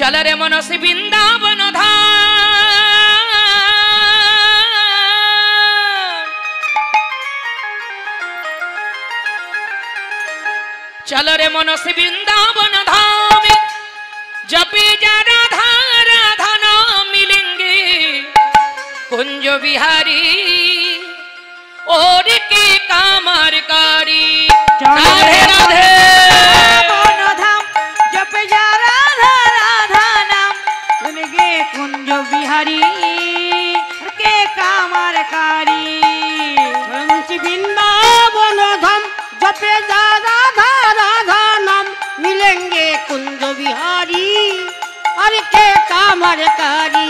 चल रे मनसी वृंदावन धाम, चल रे मनसी वृंदावन धाम, जपे जा राधा राधा नाम मिलेंगे कुंज बिहारी और के कामरकारी। राधे राधे जपे जा राधा राधा नाम मिलेंगे कुंज बिहारी के कामरकारी। वृंदावन धाम जपे जा राधा राधा नाम मिलेंगे कुंज बिहारी और के कामरकारी।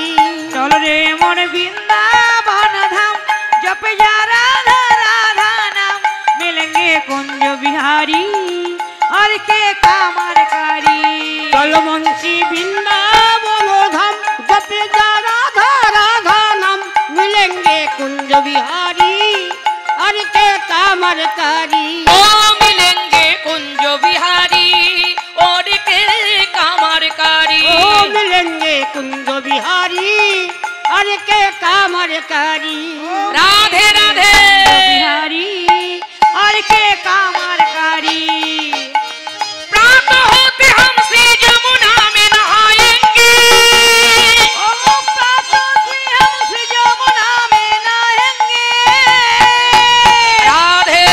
चल रे मन वृंदावन धाम जपे जा राधा राधा नाम मिलेंगे कुंज बिहारी और के कामरकारी। चल मुंशी वृंदावन धाम जपे जा राधा राधा नाम मिलेंगे कुंज बिहारी और के कामरकारी। ओ मिलेंगे कुंज बिहारी और के कामरकारी। ओ मिलेंगे कुंज बिहारी और के कामरकारी। राधे राधे बिहारी और के कामरकारी। प्रातः होते हम श्री जमुना में नहाएंगे, ओ प्रातः से हम श्री जमुना में नहाएंगे। राधे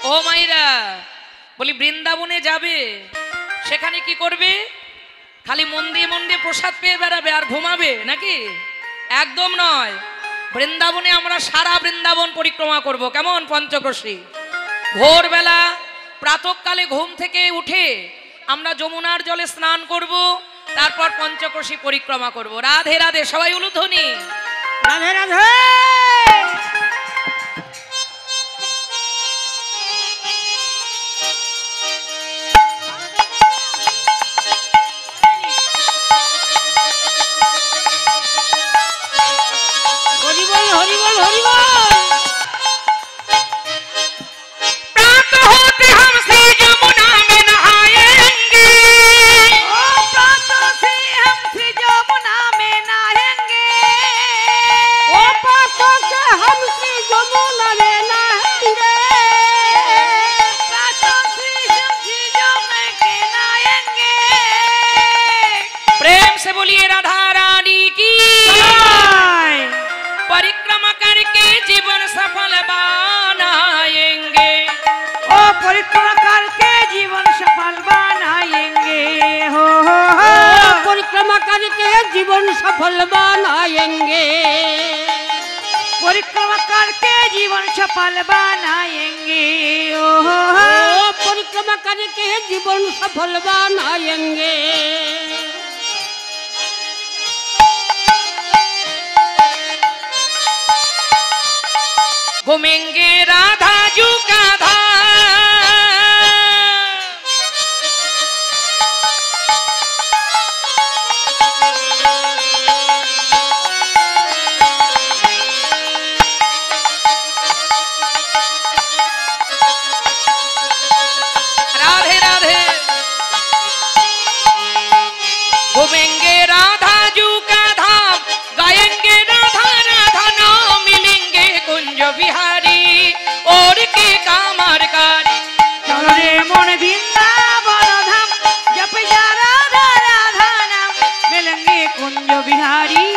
ओ माइरा বলি বৃন্দাবনে যাবে, সেখানে কি করবে? খালি মন্দির মন্দির প্রসাদ পেয়ে বেড়াবে আর ঘুমাবে নাকি? একদম নয়। বৃন্দাবনে আমরা সারা বৃন্দাবন পরিক্রমা করব। কেমন? পঞ্চকোশী ভোরবেলা প্রাতঃকালে ঘুম থেকে উঠে আমরা যমুনার জলে স্নান করব, তারপর পঞ্চকোশী পরিক্রমা করব। রাধে রাধে সবাই উলুধ্বনি। राधे राधे हरि बोल हरि बोल हरि बोल। प्रातः होते हम श्री जमुना में नहाएंगे, ओ प्रातः से हम श्री जमुना में नहाएंगे। ओ पासों से हम श्री जमुना में नहाएंगे। प्रातः से हम श्री जमुना के नहाएंगे। प्रेम से बोलिए राधा रानी की। परिक्रमा करके जीवन सफल बनाएंगे, ओ परिक्रमा करके जीवन सफल बनाएंगे। हो ओ परिक्रमा करके जीवन सफल बनाएंगे। परिक्रमा करके जीवन सफल बनाएंगे। ओ परिक्रमा करके जीवन सफल बनाएंगे। घूमेंगे राधा जू का धाम, राधे राधे घूमेंगे राधा जू का धाम, गाएंगे राधा राधा नाम मिलेंगे कुंज बिहारी और के कामरकारी। चल रे मन वृंदावन धाम जप जा राधा राधा नाम मिलेंगे कुंज बिहारी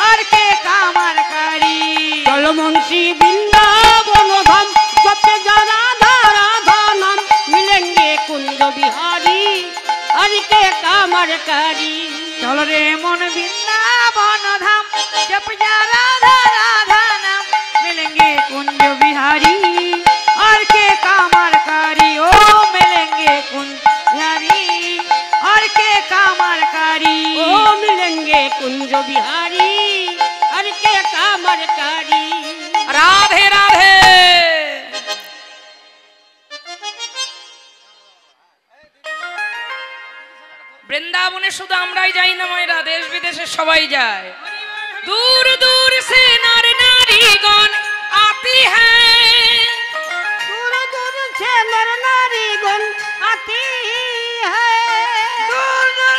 और के कामरकारी। चल मुंशी वृंदावन धाम जपे जा राधा राधा नाम मिलेंगे कुंज बिहारी और के कामरकारी। चल रे मन वृंदावन धाम जप जा राधा राधा नाम मिलेंगे कुंज बिहारी और के कामरकारी। ओ मिलेंगे कुंज बिहारी और के कामरकारी। ओ मिलेंगे कुंज बिहारी और के कामरकारी। राधे राधे বৃন্দাবনে শুধু আমরাই যাই না মায়েরা, দেশ বিদেশে সবাই যায়। दूर दूर से नर नारीगण आती है, दूर दूर से नर नारीगण आती है, दूर दूर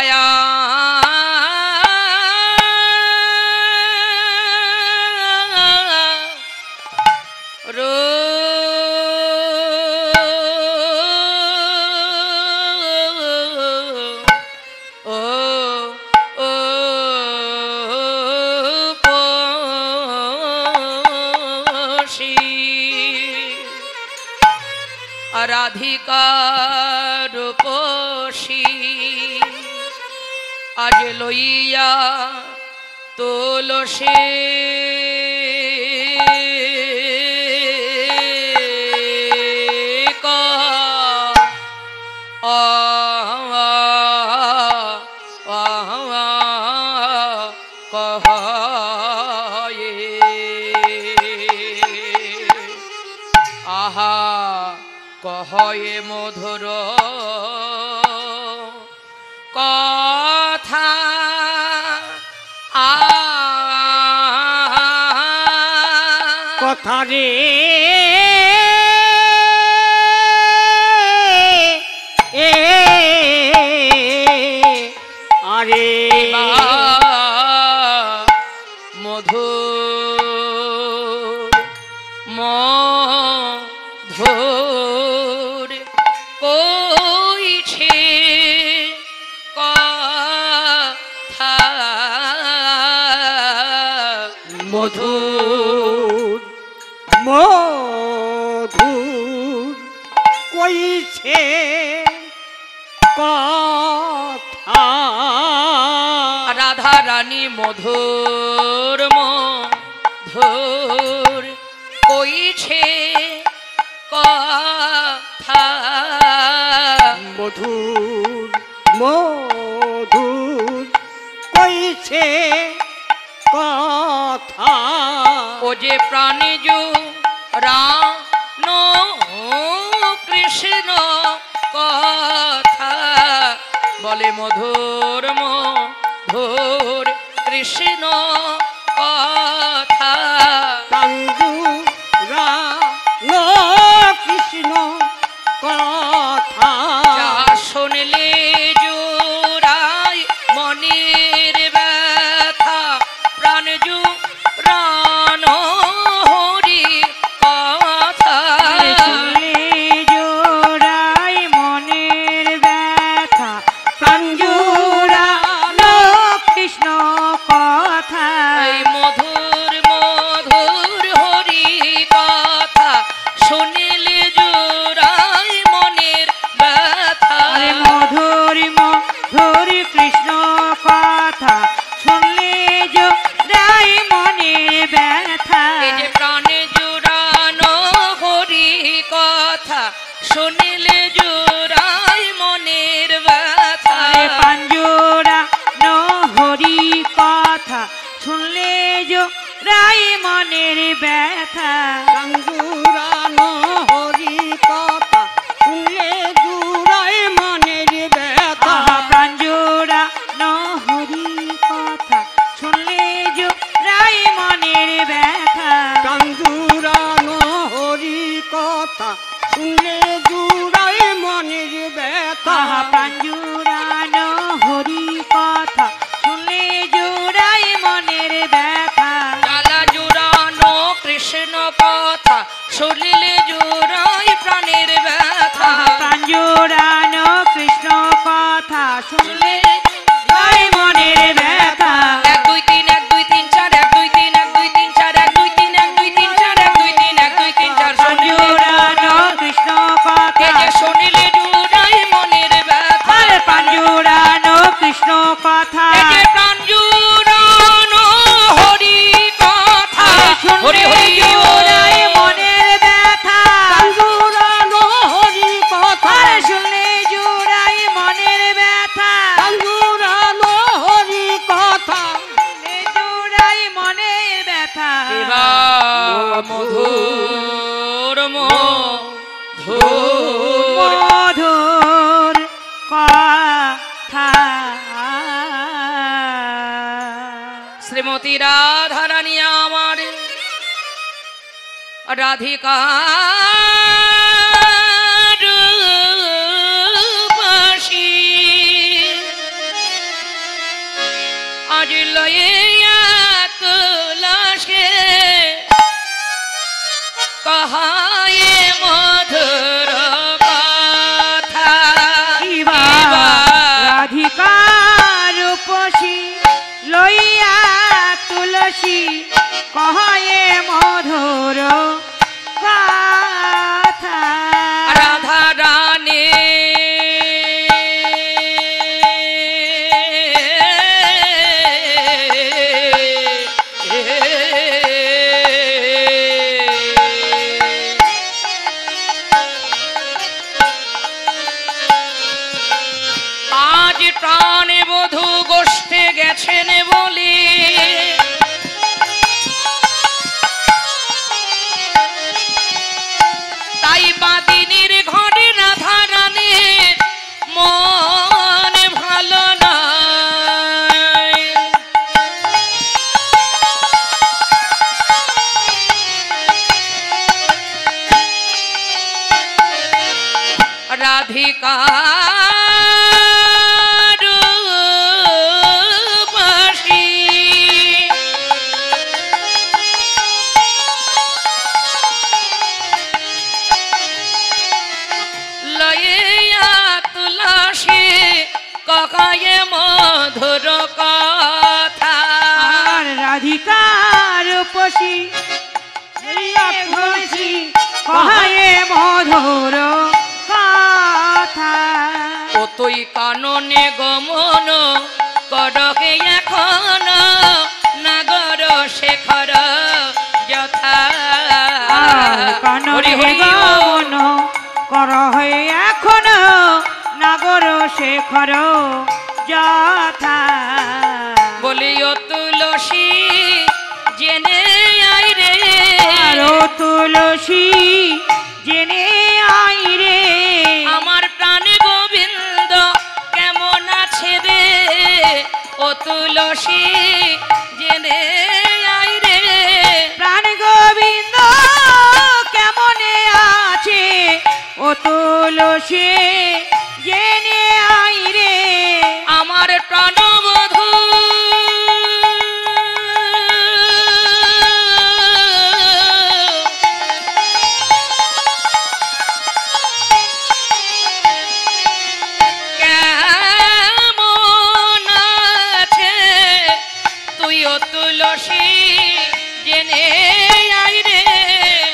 দয়া রাধিকার রূপসী আজ লইয়া তুলসী আহা কহে মধুর কথা কথা রে আরে মধু মধুর কইছে কথা মধুর মধুর কইছে কথা রাধা রানী মধুর মধুর কইছে কথা মধুর মধুর কইছে কথা ও যে প্রাণীজু রাম কৃষ্ণ কথা বলে মধুর মধুর কৃষ্ণ কথা কাঞ্জুরা কৃষ্ণ কথা যা শুনলে জোড়াই মনের ব্যথা প্রাণ জুড়ান হরি কথা শুনলে জোড়াই মনের ব্যথা প্রাঞ্জুরালো কৃষ্ণ কথা এই মধুর মধুর হরি কথা শুনিলে জোড়াই মনের ব্যথা আরে মধুর মধুর কৃষ্ণ কথা শুনলে জোড়াই মনের ব্যথা এই যে প্রাণে জোড়ানো হরি কথা শুনিলে জোড়াই মনের ব্যথা আরে পাঞ্জোরা হরি কথা শুনলে জোড়াই মনের ব্যথা কাঞ্জুরানো হরি কথা শুনলে জুড়াই মনের ব্যথা আহা প্রাঞ্জোরা হরি কথা শুনলে জোড়াই মনের ব্যথা কাঞ্জুরানো হরি কথা শুনলে জুড়াই মনের ব্যথা আহা প্রাঞ্জোরা হরি কথা শুনলে জোড়াই মনের ব্যথা জ্বালা জোড়ানো কৃষ্ণ কথা শুনিলে জোড়াই প্রাণের ব্যথা আহা প্রাঞ্জোরা কৃষ্ণ কথা শুনলে জোড়াই মনের ব্যথা 1 2 3 1 2 3 4 1 2 3 1 2 3 4 1 2 3 1 2 3 4 1 2 3 1 2 3 4 প্রাঞ্জোরা কৃষ্ণ কথা এই যে শুনিলে জোড়াই মনের ব্যথা আরে প্রাঞ্জোরা কৃষ্ণ কথা এই যে প্রাণ জোড়ানো হরি কথা হরি হরি জোড়াই মনের ব্যথা কাঞ্জুরানো হরি কথা আরে শুনলে জোড়াই মনের ব্যথা কাঞ্জুরানো হরি কথা শুনলে জোড়াই মনের ব্যথা এবা মধুর মধুর মধুর কথা শ্রীমতী রাধা রানী আমার রাধিকা রূপসী রাধিকা ককায়ে মধুর কথা আর রাধিকার পশি ঘষি কহায়ে মধুর কথা ও তুই কাননে গমন করকে এখন নাগর শেখর যথা কাননে গমন কর হয়ে এখন নাগর শেখর যথা বলি ও তুলসী জেনে আই রে আরো তুলসী জেনে আই রে আমার প্রাণ গোবিন্দ কেমন আছে রে ও তুলসী জেনে আই রে প্রাণ গোবিন্দ কেমনে আছে ও তুলসী জেনে আই রে আমার প্রাণবধূ কেমন আছে তুই ও তুলসী জেনে আই রে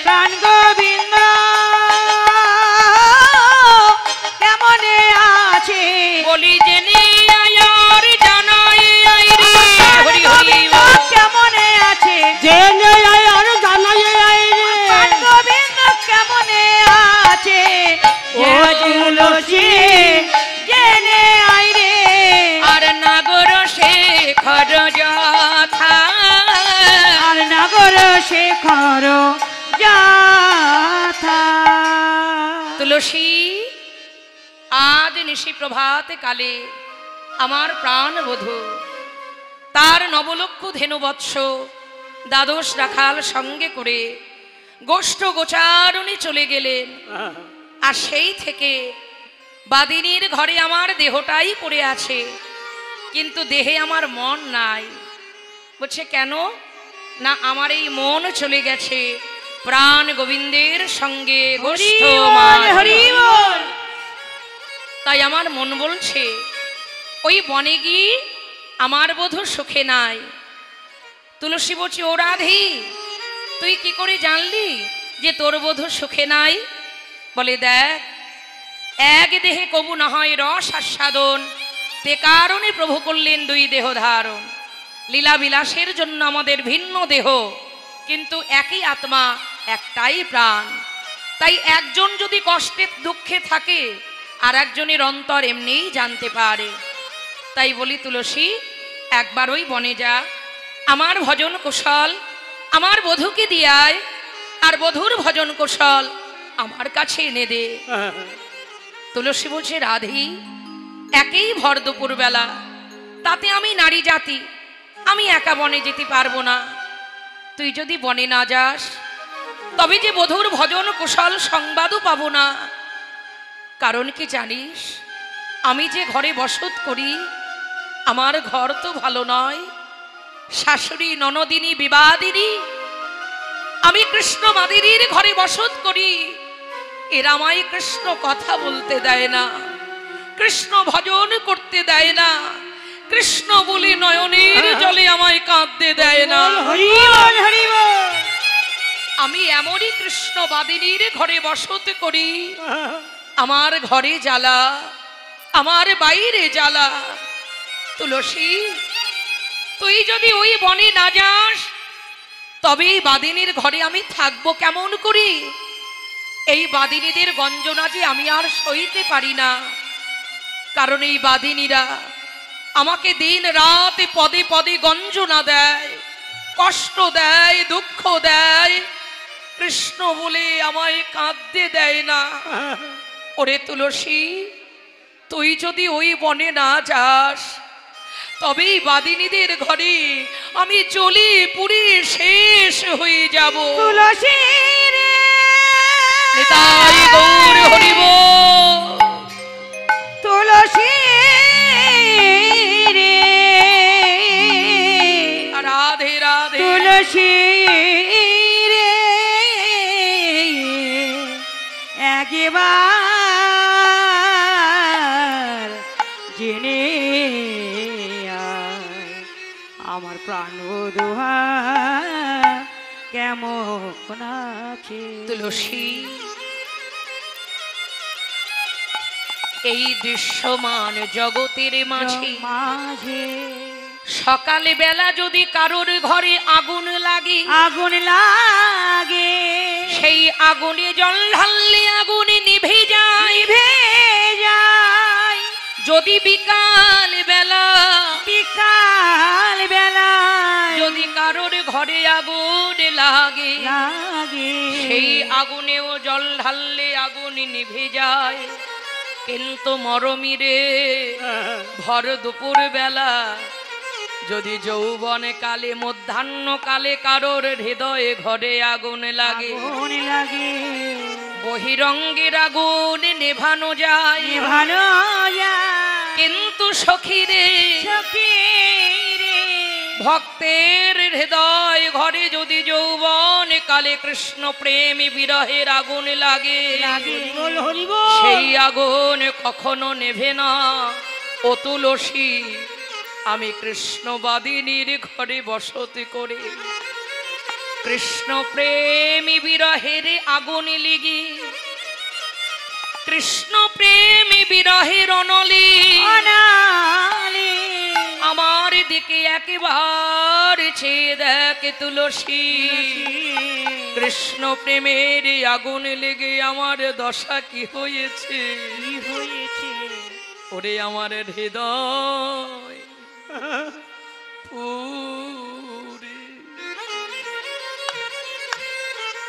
প্রাণ গোবিন্দ কেমনে আছে বলি জেনে আয়ার জানাই আই রে হরি হরি বল। কেমনে আছে জেনে আয় আর জানাই আয় রে প্রাণ গোবিন্দ কেমনে আছে ও তুলসী জেনে আই রে আর নাগর শেখর যথা আর নাগর শেখর যথা তুলসী আজ নিশি প্রভাত কালে আমার প্রাণ বধূ তার নবলক্ষ ধেনু বৎস দ্বাদশ রাখাল সঙ্গে করে গোষ্ঠ গোচারণে চলে গেলেন আর সেই থেকে বাদিনীর ঘরে আমার দেহটাই পড়ে আছে কিন্তু দেহে আমার মন নাই বলছে কেন না আমার এই মন চলে গেছে প্রাণ গোবিন্দের সঙ্গে গোষ্ঠ হরি মাঝে। বল তাই আমার মন বলছে ওই বনে গিয়ে আমার বধূ সুখে নাই। তুলসী বলছে ও রাধি তুই কি করে জানলি যে তোর বধূ সুখে নাই? বলে দেখ এক দেহে কবু না হয় রস আস্বাদন তে কারণে প্রভু করলেন দুই দেহ ধারণ। লীলা বিলাসের জন্য আমাদের ভিন্ন দেহ কিন্তু একই আত্মা একটাই প্রাণ। তাই একজন যদি কষ্টে দুঃখে থাকে আর একজনের অন্তর এমনিই জানতে পারে। তাই বলি তুলসী একবার ওই বনে যা, আমার ভজন কুশল আমার বধূকে দিয়ায় আর বধূর ভজন কুশল আমার কাছে এনে দে। তুলসী বলছে রাধি একই ভর দুপুর বেলা তাতে আমি নারী জাতি আমি একা বনে যেতে পারবো না। তুই যদি বনে না যাস তবে যে বধূর ভজন কুশল সংবাদও পাবো না। কারণ কি জানিস আমি যে ঘরে বসত করি আমার ঘর তো ভালো নয়, শাশুড়ি ননদিনী বিবাদিনী আমি কৃষ্ণ মাদিনীর ঘরে বসত করি। এরা আমায় কৃষ্ণ কথা বলতে দেয় না, কৃষ্ণ ভজন করতে দেয় না, কৃষ্ণ বলে নয়নের জলে আমায় কাঁদতে দেয় না। হরি বল হরি বল আমি এমনই কৃষ্ণ বাদিনীর ঘরে বসত করি আমার ঘরে জ্বালা আমার বাইরে জ্বালা। তুলসী তুই যদি ওই বনে না যাস তবে এই বাদিনীর ঘরে আমি থাকবো কেমন করি? এই বাদিনীদের গঞ্জনা যে আমি আর সইতে পারি না। কারণ এই বাদিনীরা আমাকে দিন রাত পদে পদে গঞ্জনা দেয়, কষ্ট দেয়, দুঃখ দেয়, কৃষ্ণ বলে আমায় কাঁদতে দেয় না। ওরে তুলসী তুই যদি ওই বনে না যাস তবেই বাদিনীদের ঘরে আমি জ্বলি পুড়ি শেষ হয়ে যাব। তুলসী রে নিতাই গৌর হরি বল। একবার জেনে আয়, আমার প্রাণ দোহা কেমন আছে। তুলসী, এই দৃশ্যমান জগতের মাঝে মাঝে সকালে বেলা যদি কারোর ঘরে আগুন লাগে, আগুন লাগে, সেই আগুনে জল ঢাললে আগুনে নিভে যায়। নিভে যায়। যদি বিকাল বেলা, বিকাল বেলা যদি কারোর ঘরে আগুন লাগে, লাগে, সেই আগুনেও জল ঢাললে আগুন নিভে যায়। কিন্তু মরমিরে ভর দুপুর বেলা যদি যৌবন কালে মধ্যাহ্ন কালে কারোর হৃদয়ে ঘরে আগুন লাগে, আগুন লাগে, বহিরঙ্গের আগুন নেভানো যায়, নেভানো যায়। কিন্তু সখীরে সখী রে, ভক্তের হৃদয় ঘরে যদি যৌবন কালে কৃষ্ণ প্রেম বিরহের আগুন লাগে, লাগে, বল হরি বল। সেই আগুন কখনো নেভে না। ও তুলসী, আমি কৃষ্ণবাদিনীর ঘরে বসতি করে কৃষ্ণ প্রেমী বিরহের আগুন লিগি, কৃষ্ণ প্রেমী বিরহের অনলি অনালি, আমার দিকে একবার চেয়ে দেখ তুলসী। কৃষ্ণ প্রেমের আগুন লেগে আমার দশা কি হয়েছে, কি হয়েছে? ওরে আমার হৃদয় পুরে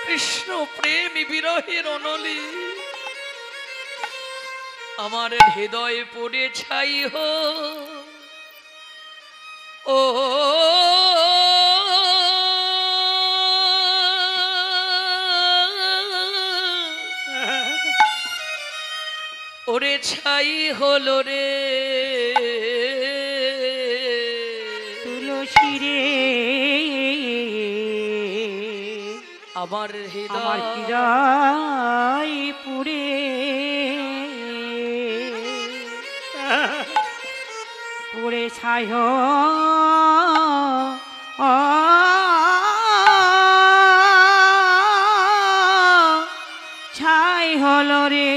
কৃষ্ণ প্রেমী বিরহের অনলি আমার হৃদয় পড়ে ছাই হো। ও ওরে ছাই হলো রে তুলসী রে, আমার আমার হৃদয় হৃদয় পুরে পুরে ছাই ছাই হলো রে,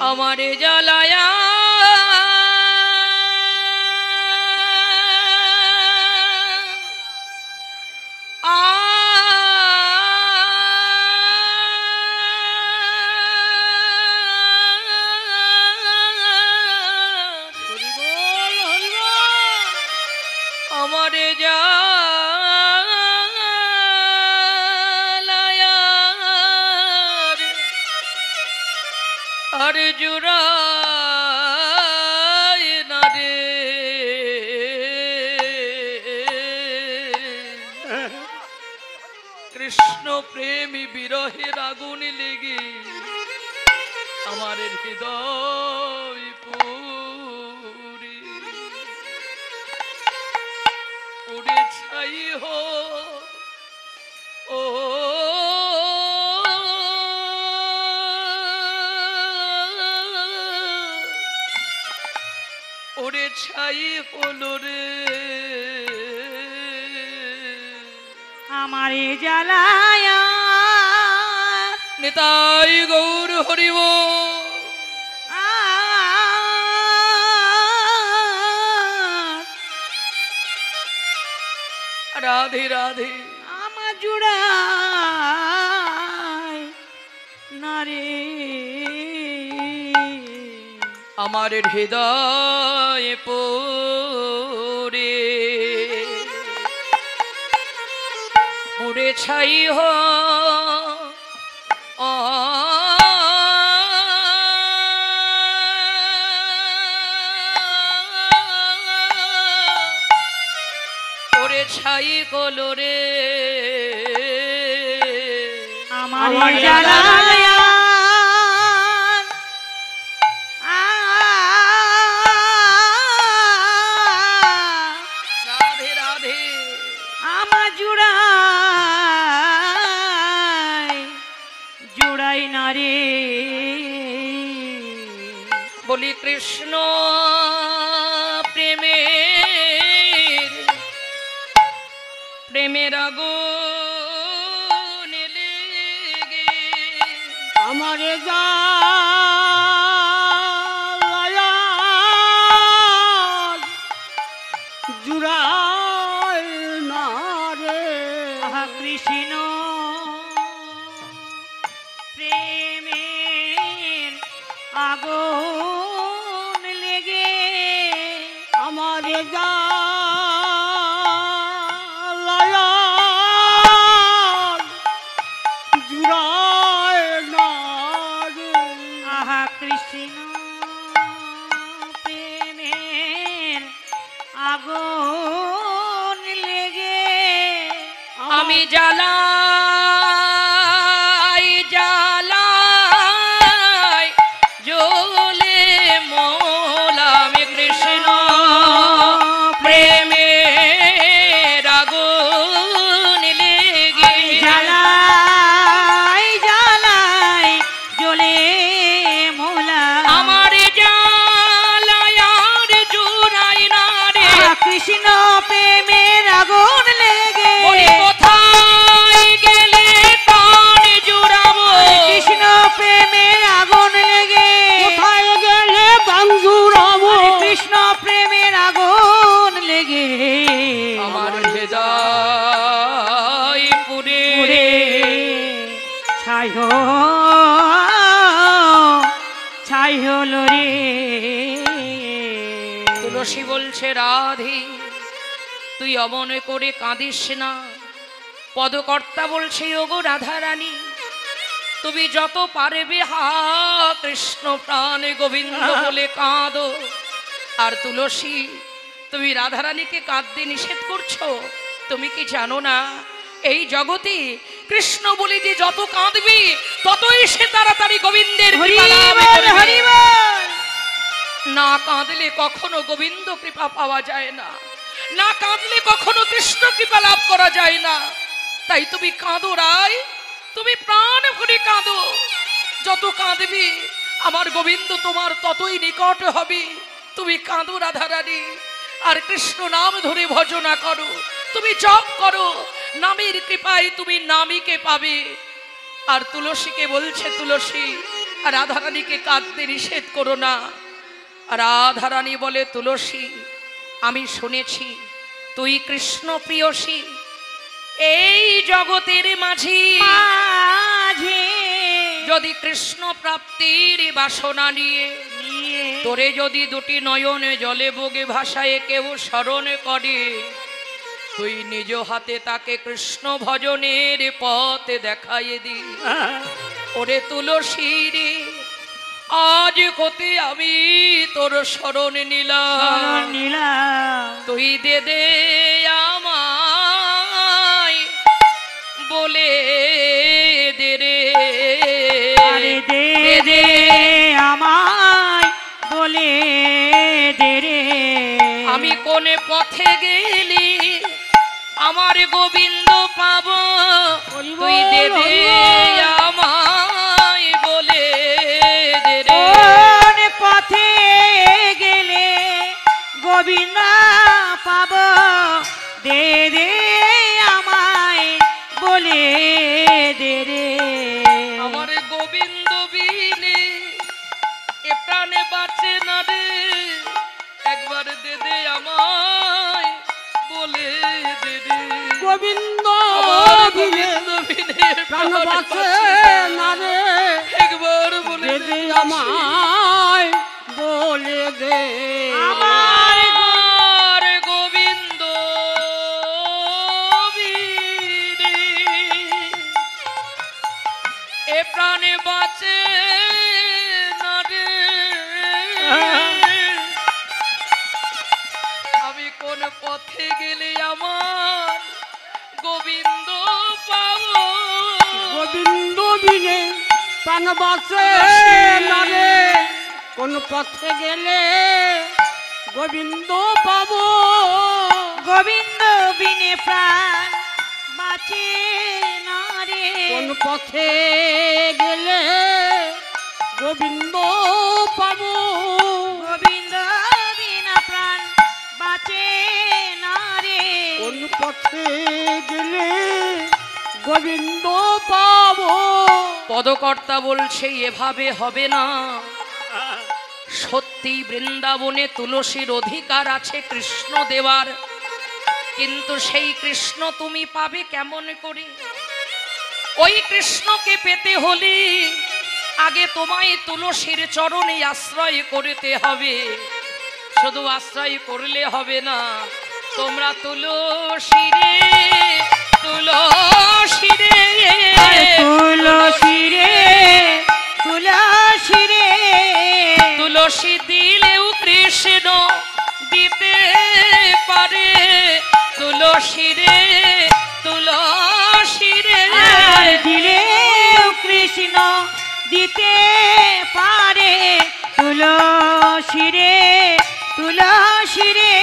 আমার জ্বালায়া আমার জ্বালায়ার আর জুড়ায় না রে। কৃষ্ণ প্রেমী বিরহের আগুন লেগে আমার হৃদয় পুরে উড়ে ছাই হো। ও ওরে ছাই হলো রে আমার জ্বালায় নিতাই গৌর হরিব। রাধে রাধে আমার জুড়ায় না রে, আমার হৃদয় পড়ে পুড়ে ছাই হো। ওরে ছাই কলো রে আমার জ্বালায় রাধে রাধে আমার জুড়ায় না রে। বলি কৃষ্ণ প্রেমের প্রেমের আগুন লেগে আমারে যা জুড়ায় না রে। আহা কৃষ্ণ প্রেমের আগুন লেগে আমারে যা জুড়ায় না রে। আহা কৃষ্ণ প্রেমের আগুন লেগে আমি জ্বালাই জ্বালাই জ্বলে মোলামি কৃষ্ণ প্রেমের আগুন লেগে জ্বালাই জ্বালাই জ্বলে মোলা আমার জ্বালাই আর জুড়াই না রে। কৃষ্ণ প্রেমের আগুন লেগে বলি কোথায় গেলে প্রাণ জুড়াবো কৃষ্ণ প্রেমের আগুন লেগে কোথায় গেলে বাঞ্জুরাবো। কৃষ্ণ প্রেমের আগুন লেগে আমার হৃদয় পুরে পুরে ছাই ছাই হলো রে। তুলসী বলছে রাধে তুই অমন করে কাঁদিস না। পদকর্তা বলছে ওগো রাধা রানী তুমি যত পারবে হা কৃষ্ণ প্রাণে গোবিন্দ বলে কাঁদো। আর তুলসী তুমি রাধারানীকে কাঁদতে নিষেধ করছো। তুমি কি জানো না এই জগতে কৃষ্ণ বলে যে যত কাঁদবি ততই সে তাড়াতাড়ি গোবিন্দের কৃপা লাভ করবে। হরিবল না কাঁদলে কখনো গোবিন্দ কৃপা পাওয়া যায় না, না কাঁদলে কখনো কৃষ্ণ কৃপা লাভ করা যায় না। তাই তুমি কাঁদো রায়, তুমি প্রাণ ভরে কাঁদো। যত কাঁদবি আমার গোবিন্দ তোমার ততই নিকট হবে। তুমি কাঁদো রাধারানী, আর কৃষ্ণ নাম ধরে ভজনা করো, তুমি জপ করো, নামের কৃপায় তুমি নামীকে পাবে। আর তুলসীকে বলছে তুলসী রাধারানীকে কাঁদতে নিষেধ করো না। রাধারানী বলে তুলসী আমি শুনেছি তুই কৃষ্ণ প্রিয়সী, এই জগতের মাঝি মাঝে যদি কৃষ্ণ প্রাপ্তির বাসনা নিয়ে নিয়ে তোরে যদি দুটি নয়নে জলে বগে ভাষায় কেউ স্মরণ করে, তুই নিজ হাতে তাকে কৃষ্ণ ভজনের পথ দেখাইয়ে দি। ওরে তুলসী রে আজ হতে আমি তোর শরণ নিলাম, নীলা তুই দে দে আমায় বলে দে রে। আরে দে দে আমায় বলে দে রে। আমি কোন পথে গেলি আমার গোবিন্দ পাবো, তুই দে দে আমায় বলে দে রে। কোন পথে গেলে গোবিন্দ পাব, দে দে আমায় বলে দে রে। আমার গোবিন্দ বিনে এ প্রাণে বাঁচে না রে, একবার দে দে আমায় বলে দে রে। গোবিন্দ আমার বিনে গোবিন্দ বিনে প্রাণ বাঁচে না রে। একবার বলে দে দে দে আমায় বলে দে। আমার গোবিন্দ বিনে এ প্রাণে বাঁচে না রে, আমি কোন পথে গেলে আমার গোবিন্দ পাবো। গোবিন্দ বিনে প্রাণ বাঁচে না রে। কোন পথে গেলে গোবিন্দ পাবো। গোবিন্দ বিনে প্রাণ বাঁচে না রে। কোন পথে গেলে গোবিন্দ পাবো? গোবিন্দ বিনা প্রাণ বাঁচে না রে। কোন পথে গেলে গোবিন্দ পাবো? পদকর্তা বলছে এভাবে হবে না। সত্যি বৃন্দাবনে তুলসীর অধিকার আছে কৃষ্ণ দেওয়ার, কিন্তু সেই কৃষ্ণ তুমি পাবে কেমন করে? ওই কৃষ্ণকে পেতে হলে আগে তোমায় তুলসীর চরণে আশ্রয় করতে হবে। শুধু আশ্রয় করলে হবে না, তোমরা তুলসীরে তুলসীরে তুলসী রে তুলসী রে তুলসী দিলেও কৃষ্ণ দিতে পারে। তুলসী রে তুলসী রে আর দিলে কৃষ্ণ দিতে পারে। তুলসী রে তুলসী রে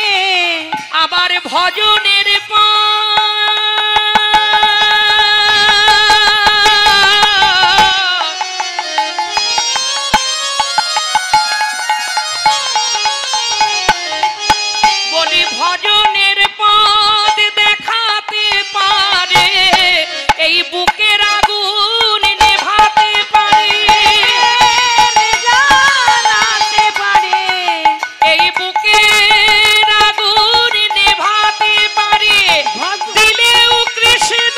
আবার ভজনের বলি ভজনের পদ দেখাতে পারে, এই বুকের আগুন নেভাতে পারে। জানাতে পারে এই বুকের আগুন নেভাতে পারে, দিলেও কৃষ্ণ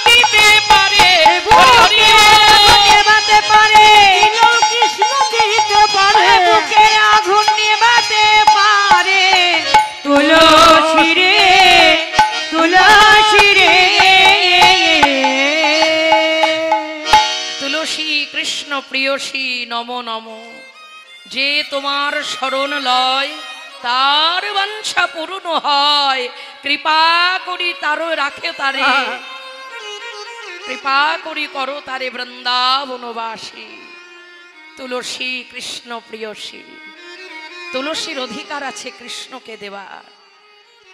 দিতে পারে। হরি হরি নেভাতে পারে। কৃষ্ণ দিতে পারে। বুকের আগুন নেভাতে পারে। তুলসী রে তুলসী রে তুলসী কৃষ্ণ প্রিয়সী নম নম। যে তোমার শরণ লয় তার বাঞ্ছা পূর্ণ হয়। কৃপা করি তারও রাখে তারে, কৃপা করি করো তারে বৃন্দাবনবাসী। তুলসী কৃষ্ণ প্রিয়সী। তুলসীর অধিকার আছে কৃষ্ণকে দেওয়ার,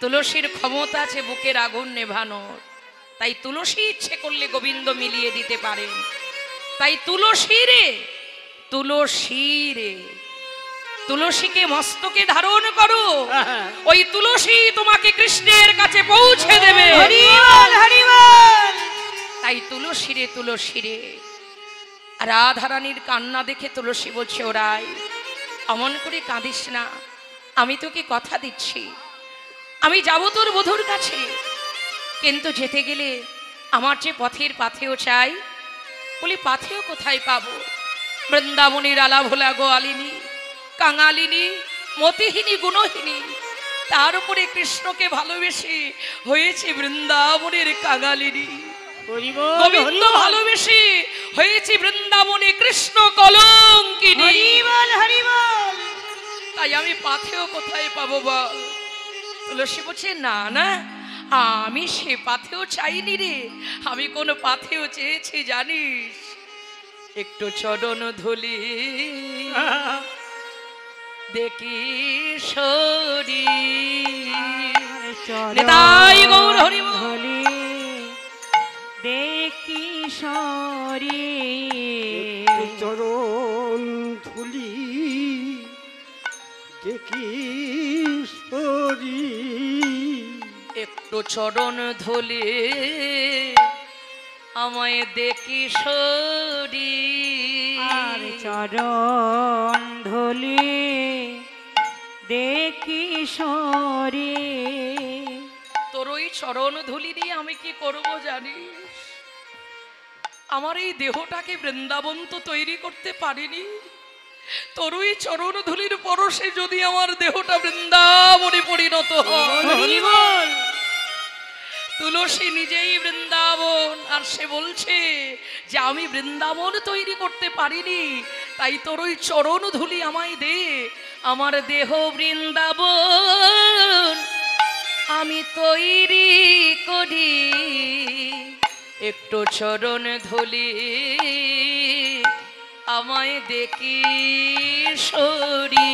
তুলসীর ক্ষমতা আছে বুকের আগুন নেভানোর। তাই তুলসী ইচ্ছে করলে গোবিন্দ মিলিয়ে দিতে পারেন। তাই তুলসী রে তুলসী রে তুলসীকে মস্তকে ধারণ করো, ওই তুলসী তোমাকে কৃষ্ণের কাছে পৌঁছে দেবে। হরি বল হরি বল। তাই তুলসী রে তুলসী রে। রাধারানীর কান্না দেখে তুলসী বলছে, ওরাই অমন করে কাঁদিস না, আমি তোকে কথা দিচ্ছি, আমি যাব তোর বধূর কাছে, কিন্তু যেতে গেলে আমার যে পথের পাথেও চাই। বলি পাথেও কোথায় পাবো? বৃন্দাবনের আলা ভোলা গোয়ালিনী, কাঙালিনী, মতিহীনী, গুণহীনী, তার উপরে কৃষ্ণকে ভালোবেসে হয়েছে বৃন্দাবনের কাঙালিনী। গোবিন্দ ভালোবেসে হয়েছে বৃন্দাবনে কৃষ্ণ কলঙ্কিনী। হরি বল হরি বল। তাই আমি পাথেও কোথায় পাবো বল? তুলসী বলছে, না না, আমি সে পাথেও চাইনি রে। আমি কোন পাথেও চেয়েছি জানিস? একটু চরণ ধুলি দেখি সরি। নিতাই গৌর হরি বল। ধলি দেখি সরি। চরণ ধুলি দেখি সরি। একটু চরণ ধুলি আমায় দেখি সরি। আর চরণ ধলি দেখি সরি। তোর ওই চরণ ধুলি নিয়ে আমি কি করব জানিস? আমার এই দেহটাকে বৃন্দাবন তো তৈরি করতে পারিনি। তোর ওই চরণ ধুলির পরশে যদি আমার দেহটা বৃন্দাবনে পরিণত হয়। তুলসী নিজেই বৃন্দাবন, আর সে বলছে যে আমি বৃন্দাবন তৈরি করতে পারিনি, তাই তোর ওই চরণ ধুলি আমায় দে। আমার দেহ বৃন্দাবন আমি তৈরি করি। একটু চরণ ধুলি আমায় দেখি সরি।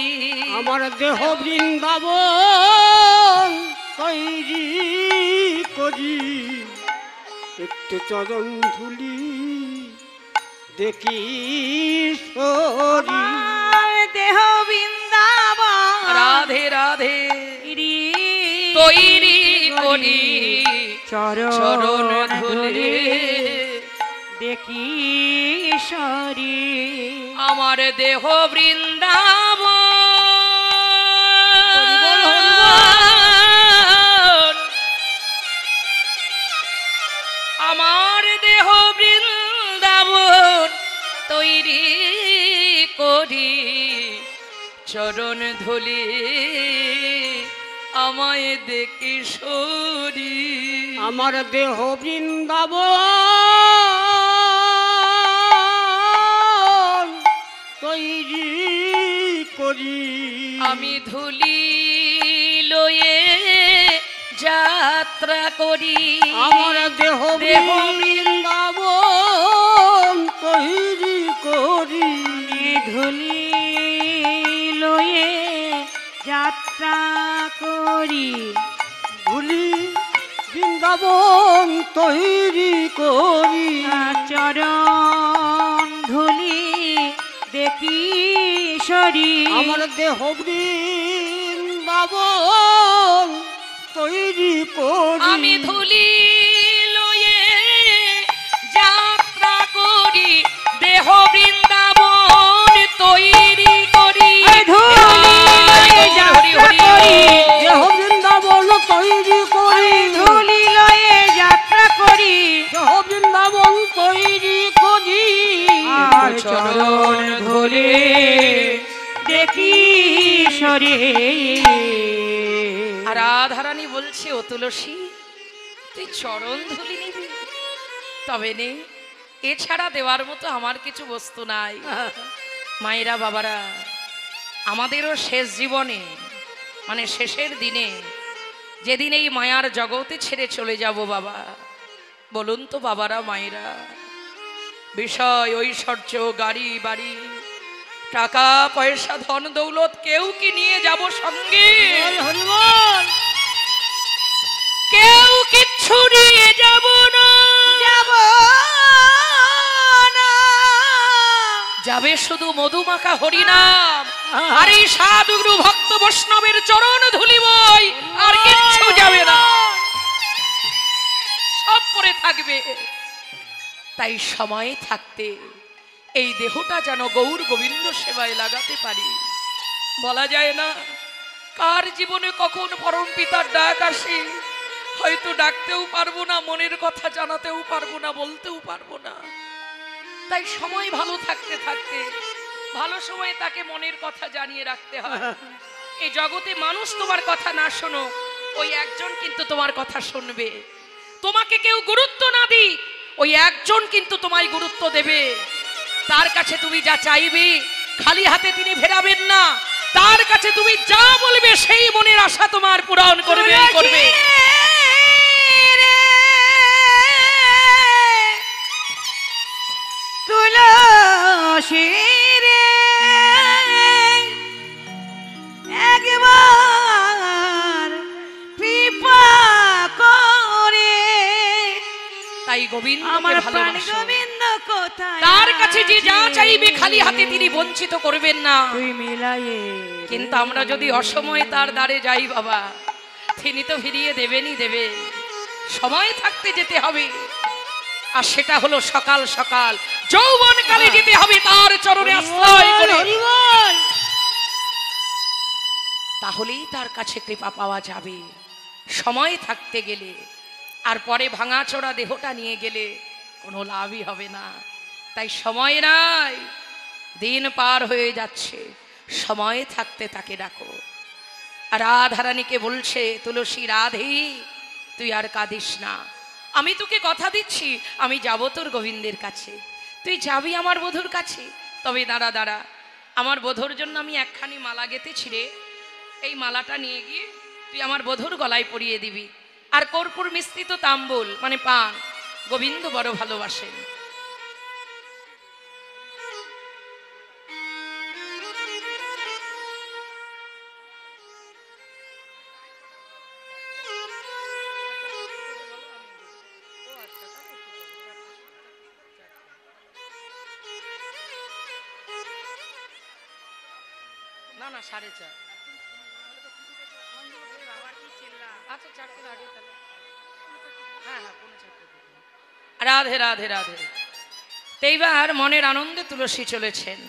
আমার দেহ বৃন্দাবন তৈরি করি। একটু চরণ ধুলি দেখি সরি আমার দেহ বৃন্দাবন রাধে রাধে রি তৈরি করি চরণ চরণ ধুলি ধুলি দেখি সরি আমার দেহ বৃন্দাবন আমার দেহ বৃন্দাবন তৈরি করি চরণ ধুলি আমায় দেখি সরি আমার দেহ বৃন্দাবন তৈরি করি আমি ধুলি লয়ে যাত্রা করি আমার দেহ দেহ বৃন্দাবন তৈরি করি ধুলি লয়ে যাত্রা করি ধুলি বৃন্দাবন তৈরি করি চরণ ধুলি দেখি সরি আমার দেহ বৃন্দাবন তৈরি করি আমি ধুলি লয়ে যাত্রা করি দেহ বৃন্দাবন তৈরি করি ধুলি লয়ে যাত্রা করি দেহ বৃন্দাবন তৈরি করি ধুলি লয়ে যাত্রা করি দেহ বৃন্দাবন তৈরি করি আর চরণ ধুলি দেখি সরি আর রাধারানী বলছে ও তুলসী তুই চরণ ধুলি নিবি তবে নে এছাড়া দেওয়ার মতো আমার কিছু বস্তু নাই মায়েরা বাবারা আমাদেরও শেষ জীবনে মানে শেষের দিনে যেদিন এই মায়ার জগতে ছেড়ে চলে যাব বাবা বলুন তো বাবারা মায়েরা বিষয় ঐশ্বর্য গাড়ি বাড়ি টাকা পয়সা ধন দৌলত কেউ কি নিয়ে যাব সঙ্গে কেউ কিচ্ছু নিয়ে যাব না যাব না যাবে শুধু মধুমাখা হরিনাম আর এই সাধুগুরু ভক্ত বৈষ্ণবের চরণ ধুলি বই আর কিচ্ছু যাবে না সব পরে থাকবে তাই সময় থাকতে এই দেহটা যেন গৌর গোবিন্দ সেবায় লাগাতে পারি বলা যায় না কার জীবনে কখন পরম পিতার ডাক আসে হয়তো ডাকতেও পারবো না মনের কথা জানাতেও পারবো না বলতেও পারবো না তাই সময় ভালো থাকতে থাকতে ভালো সময়ে তাকে মনের কথা জানিয়ে রাখতে হয় এই জগতে মানুষ তোমার কথা না শোনো ওই একজন কিন্তু তোমার কথা শুনবে তোমাকে কেউ গুরুত্ব না দিক ওই একজন কিন্তু তোমায় গুরুত্ব দেবে তার কাছে তুমি যা চাইবে খালি হাতে তিনি ফেরাবেন না তার কাছে তুমি যা বলবে সেই মনের আশা তোমার পূরণ করবে করবে তুলসী রে একবার কৃপা করে তাই গোবিন্দ আমার প্রাণ গোবিন্দ কোথায় তার কাছে যে যা চাইবে খালি হাতে তিনি বঞ্চিত করবেন না তুই মিলায়ে কিন্তু আমরা যদি অসময়ে তার দ্বারে যাই বাবা তিনি তো ফিরিয়ে দেবেনই দেবে সময় থাকতে যেতে হবে আর সেটা হলো সকাল সকাল যৌবন কালে যেতে হবে তার চরণে আশ্রয় করে তাহলেই তার কাছে কৃপা পাওয়া যাবে সময় থাকতে গেলে আর পরে ভাঙাচোরা দেহটা নিয়ে গেলে কোনো লাভই হবে না তাই সময় নাই দিন পার হয়ে যাচ্ছে সময় থাকতে তাকে ডাকো আর রাধারানীকে বলছে তুলসী রাধে তুই আর কাঁদিস না আমি তোকে কথা দিচ্ছি আমি যাব তোর গোবিন্দের কাছে তুই যাবি আমার বধূর কাছে তবে দাঁড়া দাঁড়া আমার বধূর জন্য আমি একখানি মালা গেঁথেছি রে এই মালাটা নিয়ে গিয়ে তুই আমার বধূর গলায় পরিয়ে দিবি আর কর্পূর মিশ্রিত তাম্বুল মানে পান গোবিন্দ বড় ভালোবাসেন না না 4:30। আচ্ছা 4টের আগে তাহলে। হ্যাঁ হ্যাঁ 4:45। রাধে রাধে রাধে। এইবার মনের আনন্দে তুলসী চলেছেন।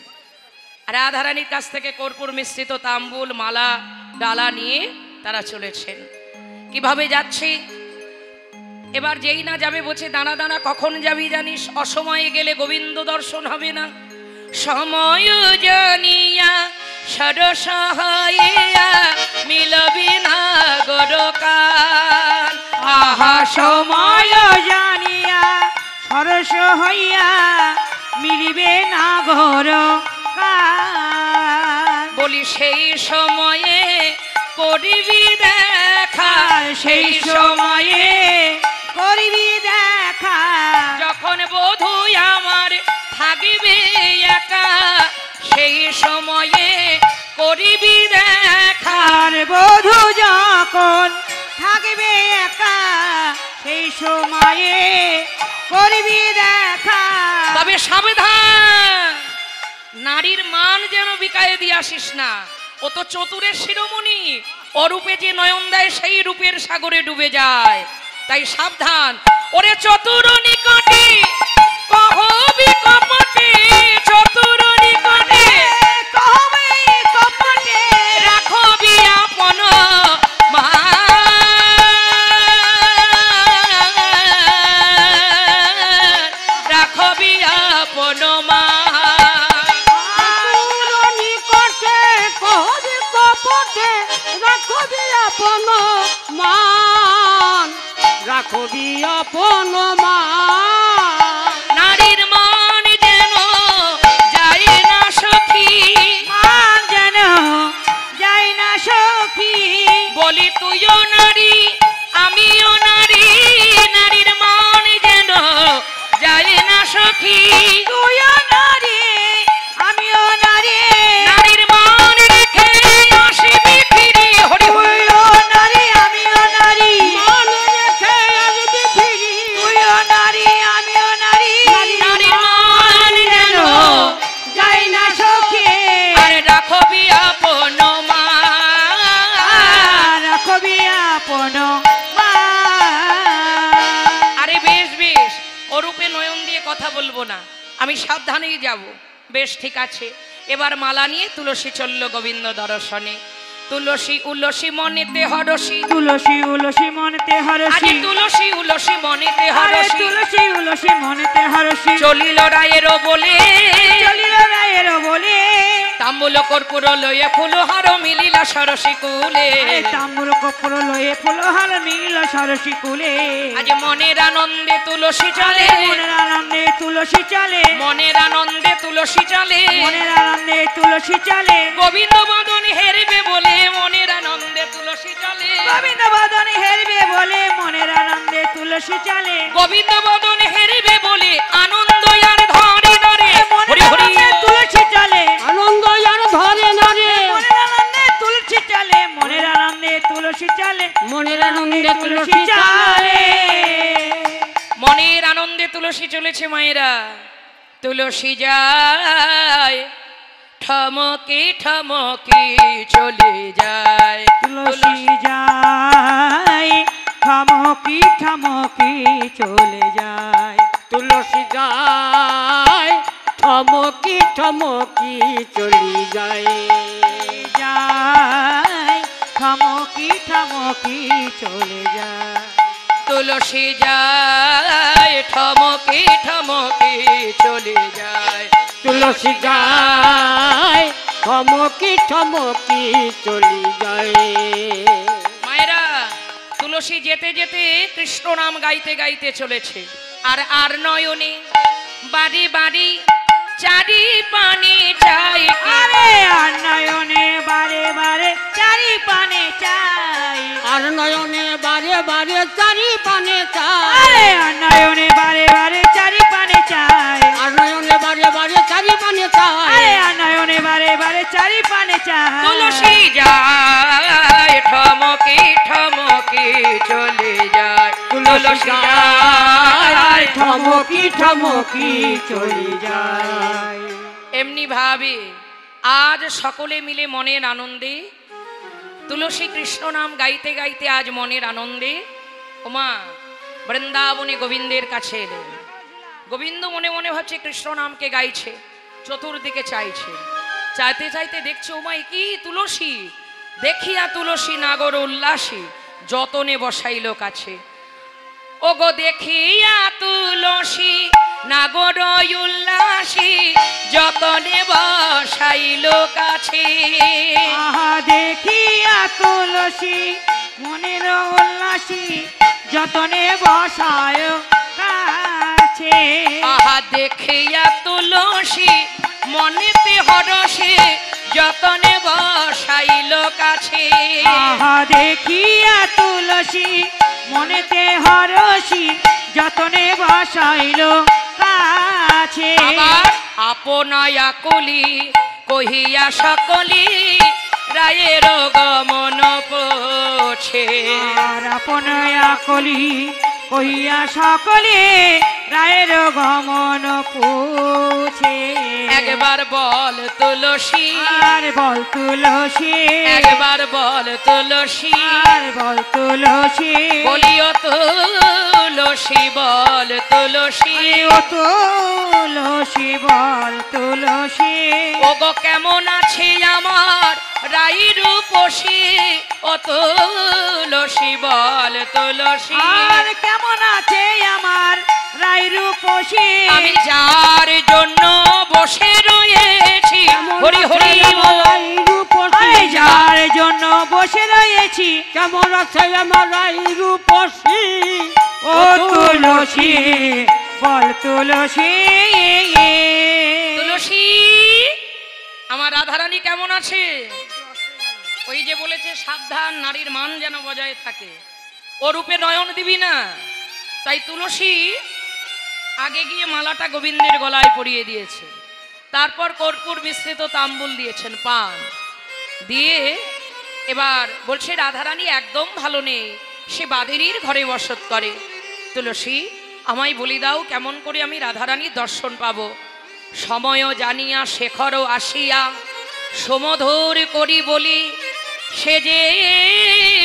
রাধারানীর কাছ থেকে কর্পূর মিশ্রিত তাম্বুল মালা ডালা নিয়ে তারা চলেছেন। কিভাবে যাচ্ছে? এবার যেই না যাবে বলছে, দাঁড়া দাঁড়া, কখন যাবি জানিস? অসময়ে গেলে গোবিন্দ দর্শন হবে না। সময় জানিয়া সরস হইয়া মিলবি না গরকাল। আহা সময় জানিয়া সরস হইয়া মিলিবে না ঘর বলি সেই সময়ে করিবি দেখা, সেই সময়ে করিবি দেখা। যখন বধূ আমার থাকিবে একা, সেই সময়ে করিবি দেখা। আর বধূ যখন থাকবে একা, সেই সময়ে করবি দেখা। তবে সাবধান, নারীর মান যেন বিকায়ে দিয়ে আসিস না। ও তো চতুরের শিরোমণি, অরূপে যে নয়ন দেয় সেই রূপের সাগরে ডুবে যায়। তাই সাবধান। ওরে চতুর নিকটে কহবি কপটে, চতুর নিকটে কহবি কপটে রাখবি আপন রাখবি আপন মা। নিকটে কহবি কপটে রাখবি আপন মান, রাখবি আপন মান। নারীর মান যেন যায় না সখী, মান যেন যায় না সখী। বলি তুইও নারী আমিও নারী, নারীর মান যেন যায় না সখী। তুইও নারী আমিও নারী, নারীর মান রেখে আসবি ফিরি। হরি হরি। তুইও নারী আমিও নারী, মান রেখে আসবি ফিরি। তুইও নারী আমিও নারী। নারীর মান যেন যায় না সখী। আরে রাখবি আপন মা। রাখবি আপন মা। আরে বেশ বেশ, অরূপে নয়ন দিয়ে কথা বলবো না, আমি সাবধানেই যাব। বেশ ঠিক আছে। এবার মালা নিয়ে তুলসী চলল গোবিন্দ দর্শনে। তুলসী উলসী মনেতে হরসী, তুলসী উলসী মনেতে আরে হরসী, তুলসী উলসী মনেতে আরে হরসী। তুলসী উলসী মনেতে হরসী। চলিল রায়ের বলে, চলিল রায়ের বলে, তাম্বুল কর্পূর লয়ে ফুলহার মিলিলা সরসী কুলে। আরে তাম্বুল কর্পূর লয়ে ফুলহার মিলিল সরসী কুলে। আজ মনের আনন্দে তুলসী চলে, মনের আনন্দে তুলসী চলে, মনের আনন্দে তুলসী চলে। মনের আনন্দে তুলসী চলে। গোবিন্দ বদন হেরবে বলে মনের আনন্দে তুলসী চলে। গোবিন্দ বদন হেরবে বলে মনের আনন্দে তুলসী চলে। গোবিন্দ বদন হেরবে বলে আনন্দ আর ধরে ধরে। মনের হরি হরি। আনন্দে তুলসী চলে, আনন্দ আর ধরে না রে। মনের আনন্দে তুলসী চলে, মনের আনন্দে তুলসী চলে, মনের আনন্দে তুলসী তুলসী চলে। মনের আনন্দে তুলসী চলেছে মায়েরা। তুলসী যায় ঠমকি ঠমকি চলে যায়। তুলসী যায় ঠমকি ঠমকি চলে যায়। তুলসী যায় ঠমকি ঠমকি চলি যায়। যায় ঠমকি ঠমকি চলে যায়। তুলসী যায় ঠমকি ঠমকি চলে যায়। তুলসী যায় ঠমকি ঠমকি চলি যায়। মায়েরা, তুলসী যেতে যেতে কৃষ্ণ নাম গাইতে গাইতে চলেছে। আর আর নয়নে বাড়ি বাড়ি চারি পানে চাই। আরে আর নয়নে বারে বারে চারি পানে চাই। আর নয়নে বারে বারে চারি পানে চাই। আরে আর নয়নে বারে বারে চারি পানে চাই। আর নয়নে বারে বারে চারি পানে চাই। আরে আর নয়নে বারে বারে চারি পানে চাই। তুলসী যায় ঠমকি ঠমকি চলে যায়। তুলসী যায় ঠমকি ঠমকি চলি যায়। এমনি ভাবে আজ সকলে মিলে মনের আনন্দে তুলসী কৃষ্ণ নাম গাইতে গাইতে আজ মনের আনন্দে ওমা বৃন্দাবনে গোবিন্দের কাছে এলেন। গোবিন্দ মনে মনে ভাবছে কৃষ্ণ নামকে গাইছে, চতুর্দিকে চাইছে, চাইতে চাইতে দেখছে ওমা কি তুলসী, দেখিয়া তুলসী নাগর উল্লাসী যতনে বসাইল কাছে। ও গো দেখিয়া তুলসী নাগর উল্লাসী যতনে বসাইল কাছে। আহা দেখিয়া তুলসী মনের উল্লাসী যতনে বসায় কাছে। আহা দেখিয়া তুলসী মনেতে হরসে যতনে বসাইল কাছে। আহা দেখিয়া তুলসী মনেতে হরসী যতনে বসাইল কাছে। আবার আপনায়া কলি কহিয়া সকলি রায়ের গমন পোছে। আর আপনয়া কলি কহিয়া সকলে রায়ের গমন পুছে। একবার বল তুলসী, আর বল তুলসী, একবার বল তুলসী, আর বল তুলসী, বলিও তুলসী বল তুলসী। ও তুলসী বল তুলসী। ওগো কেমন আছে আমার রাই রূপসী, ও তুলসী বল তুলসী। আর কেমন আছে আমার রায় রূপসী, আমি যার জন্য বসে রয়েছি হরি হরি বল। আমি যার জন্য বসে রয়েছি কেমন আছে আমার রাই রূপসী, ও তুলসী বল তুলসী। তুলসী আমার রাধারানী কেমন আছে? ওই যে বলেছে সাবধান নারীর মান যেন বজায় থাকে, ও রূপে নয়ন দিবি না। তাই তুলসী আগে গিয়ে মালাটা গোবিন্দের গলায় পরিয়ে দিয়েছে, তারপর কর্পূর মিশ্রিত তাম্বুল দিয়েছেন পান দিয়ে। এবার বলছে রাধারানী একদম ভালো নেই, সে বাদেরীর ঘরে বসত করে। তুলসী আমায় বলি দাও কেমন করে আমি রাধারানীর দর্শন পাবো। সময় জানিয়া শেখরও আসিয়া সমধুর করি বলি, সে যে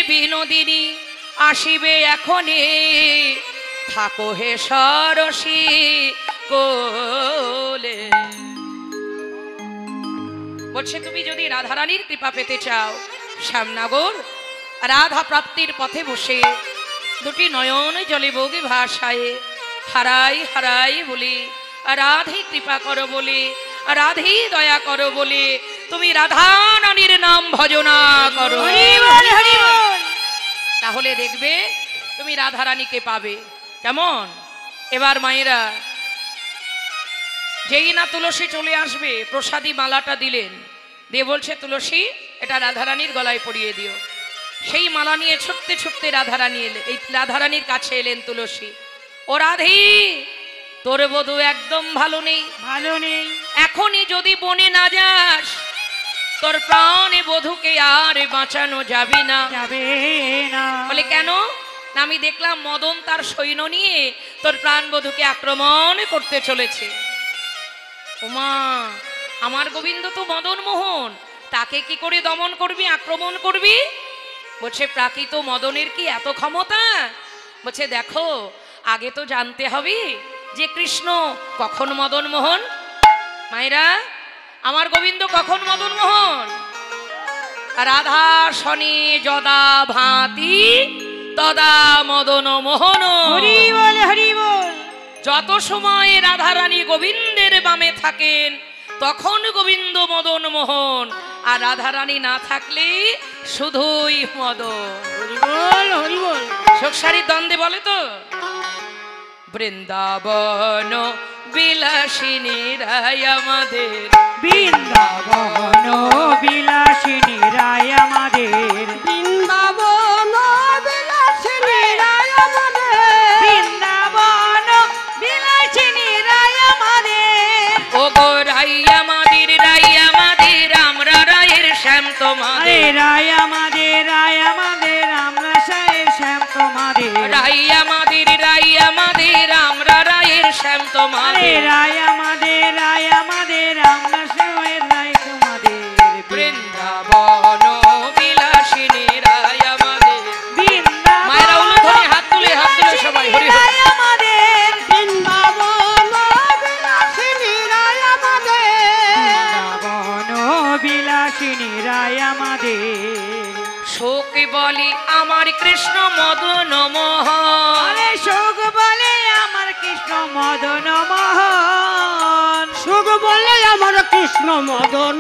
বিনোদিনী আসিবে এখনে থাকো হে সরসী কোলে। বলছে তুমি যদি রাধারানীর কৃপা পেতে চাও, শ্যামনগর রাধা প্রাপ্তির পথে বসে দুটি নয়ন জলে বগে ভাষায় হারাই হারাই বলি, রাধে কৃপা করো বলে, রাধে দয়া করো বলে তুমি রাধারানীর নাম ভজনা করো। তাহলে দেখবে তুমি রাধারানীকে পাবে। কেমন? এবার মায়েরা যেই না তুলসী চলে আসবে প্রসাদী মালাটা দিলেন, দিয়ে বলছে তুলসী এটা রাধারানীর গলায় পরিয়ে দিও। সেই মালা নিয়ে ছুটতে ছুটতে রাধারানী এলেন, এই রাধারানীর কাছে এলেন তুলসী। ও রাধে তোর বধূ একদম ভালো নেই, ভালো নেই, এখনই যদি বনে না যাস তোর প্রাণে বধূকে আর বাঁচানো যাবে না। যাবে না। বলে কেন? না আমি দেখলাম মদন তার সৈন্য নিয়ে তোর প্রাণ বধূকে আক্রমণ করতে চলেছে। ওমা আমার গোবিন্দ তো মদন মোহন, তাকে কি করে দমন করবি, আক্রমণ করবি? বলছে প্রাকৃত মদনের কি এত ক্ষমতা? বলছে দেখো আগে তো জানতে হবে যে কৃষ্ণ কখন মদন মোহন। মায়েরা আমার গোবিন্দ কখন মদন মোহন? রাধা শনি যদা ভাতি তদা মদন মোহন। হরি বল হরি বল। যত সময় রাধারানী গোবিন্দের বামে থাকেন তখন গোবিন্দ মদন মোহন, আর রাধারানী না থাকলে শুধুই মদন। হরি বল হরি বল। শোকসারির দ্বন্দ্বে বলে তো বৃন্দাবন বিলাসিনী রায় আমাদের, বৃন্দাবন বিলাসিনী রায় আমাদের, বৃন্দাবন বিলাসিনী রায় আমাদের, বৃন্দাবন বিলাসিনী রায় আমাদের। ও গো রাই আমাদের, রাই আমাদের, আমরা রায়ের শ্যাম তোমাদের। আরে রায় আমাদের, রায় আমাদের, আমরা সাহেব শ্যাম তোমাদের। রাই আমাদের, রাই আমাদের, আমরা রায়ের শ্যাম আরে তোমাদের। রায় আমাদের, রায় আমাদের, আমরা সাহেব রায় তোমাদের। আমাদের। শোক বলি আমার কৃষ্ণ মদন মোহন, আরে শোক বলে আমার কৃষ্ণ মদন মোহন। সুখ বলে আমার কৃষ্ণ মদন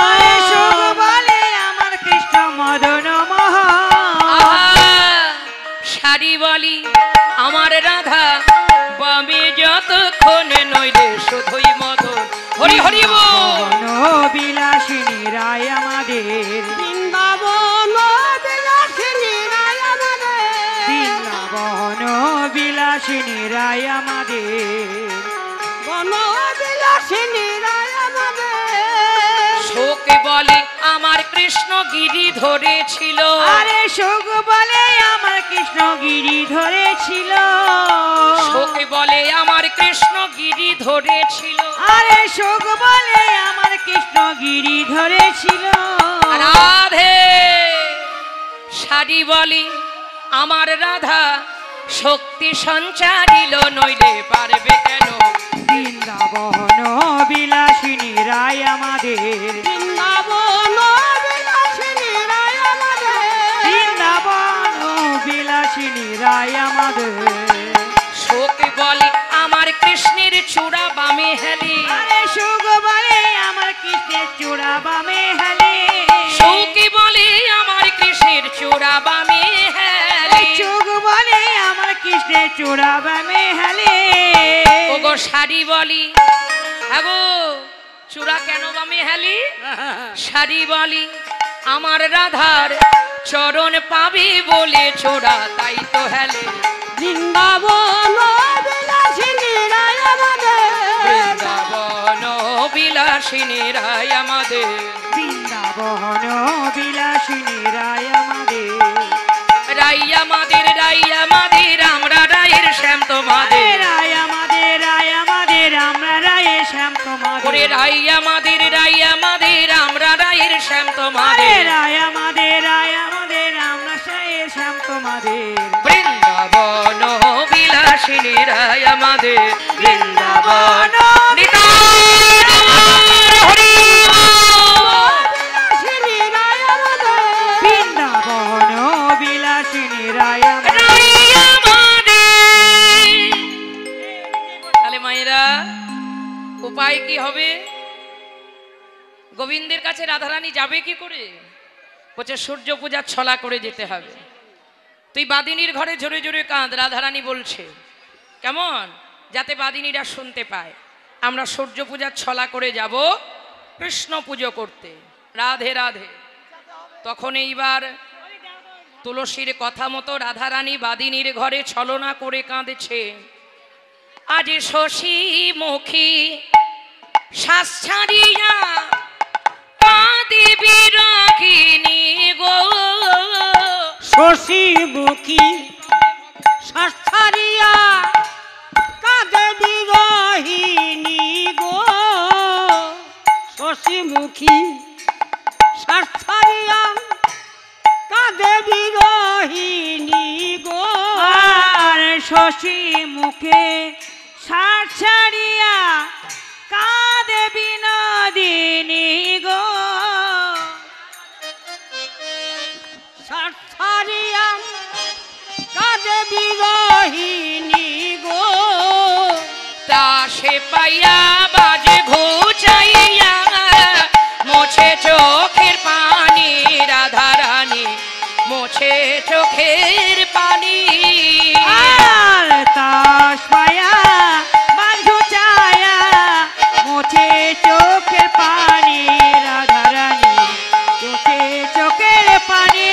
আরে শোক মোহন। বলে আমার কৃষ্ণ মদন মোহন। আহা, সারি বলি আমার রাধা, বামে যতক্ষণ নইলে শুধুই মদন। হরি হরি বল। বিলাসিনী রায় আমাদের। বৃন্দাবন বিলাসিনী রায় আমাদের। বৃন্দাবন বিলাসিনী রায় আমাদের। বন বিলাসিনী রায় আমাদের। শোক বলে আমার কৃষ্ণ গিরি ধরেছিল, আরে শোক বলে আমার কৃষ্ণ গিরি ধরেছিল। শোক বলে আমার কৃষ্ণ গিরি ধরেছিল। আরে শোক বলে আমার কৃষ্ণ গিরি ধরেছিল। রাধে সারি বলি আমার রাধা, শক্তি সঞ্চারিল নইলে পারবে কেন। বৃন্দাবন বিলাসিনী রায় আমাদের। বৃন্দাবন বিলাসিনী রায় আমাদের। বৃন্দাবন বিলাসিনী রায় আমাদের। শোক বলে আমার কৃষ্ণের চূড়া বামে হেলি, আরে শোক বলে আমার কৃষ্ণের চূড়া বামে হেলে। শোক বলে আমার কৃষ্ণের চূড়া বামে হেলি। চোখ বলে আমার কৃষ্ণের চূড়া বামে হেলে। ওগো সারি বলি, আগো চূড়া কেন বামে হেলি? সারি বলি আমার রাধার চরণ পাবে বলে চূড়া তাই তো হেলে। বৃন্দাবন বিলাসিনী রায় আমাদের। বৃন্দাবন বিলাসিনী রায় আমাদের। বৃন্দাবন বিলাসিনী রায় আমাদের। রাই আমাদের, রাই আমাদের, আমরা রায়ের শ্যাম তোমাদের। রায় আমাদের, রায় আমাদের, আমরা রায়ের শ্যাম তোমাদের। ওরে রাই আমাদের, রাই আমাদের, আমরা রায়ের শ্যাম আরে তোমাদের। রায় আমাদের, রায় আমাদের, আমরা রায়ের শ্যাম তোমাদের। বৃন্দাবন বিলাসিনী রায় আমাদের। বৃন্দাবন হরি বিলাসিনী রায় আমাদের। বৃন্দাবন বিলাসিনী রায় আমাদের। রাই আমাদের। তাহলে মায়েরা উপায় কি হবে? গোবিন্দের কাছে রাধারানী যাবে কি করে? বলছে সূর্য পূজার ছলা করে যেতে হবে। তুই বাদিনীর ঘরে জোরে জোরে কাঁদ, রাধারানী বলছে। কেমন? যাতে বাদিনীরা শুনতে পায়। আমরা সূর্য পূজার ছলা করে যাব কৃষ্ণ পুজো করতে। রাধে রাধে। তখন এইবার তুলসীর কথা মতো রাধারানী বাদিনীর ঘরে ছলনা করে কাঁদছে। আজ শশী মুখী শ্বাস ছাড়িয়া কাঁদে বিরাগিনী গো। শশী মুখী শ্বাস ছাড়িয়া কাঁদে বিরহিনী গো। শশী মুখী শ্বাস ছাড়িয়া কাঁদে বিরহিনী গো। আর শশী মুখে সার ছাড়িয়া কাঁদে বিনোদিনী গো। শ্বাস ছাড়িয়া কাঁদে বিরহিনী গো। তা সে পাইয়া বাজে ঘুচাইয়া মোছে চোখের পানি। রাধারানী মোছে চোখের পানি। আর তাস পায়া বাঁধু চায়া মোছে চোখের পানি। রাধারানী চোখে চোখের পানি।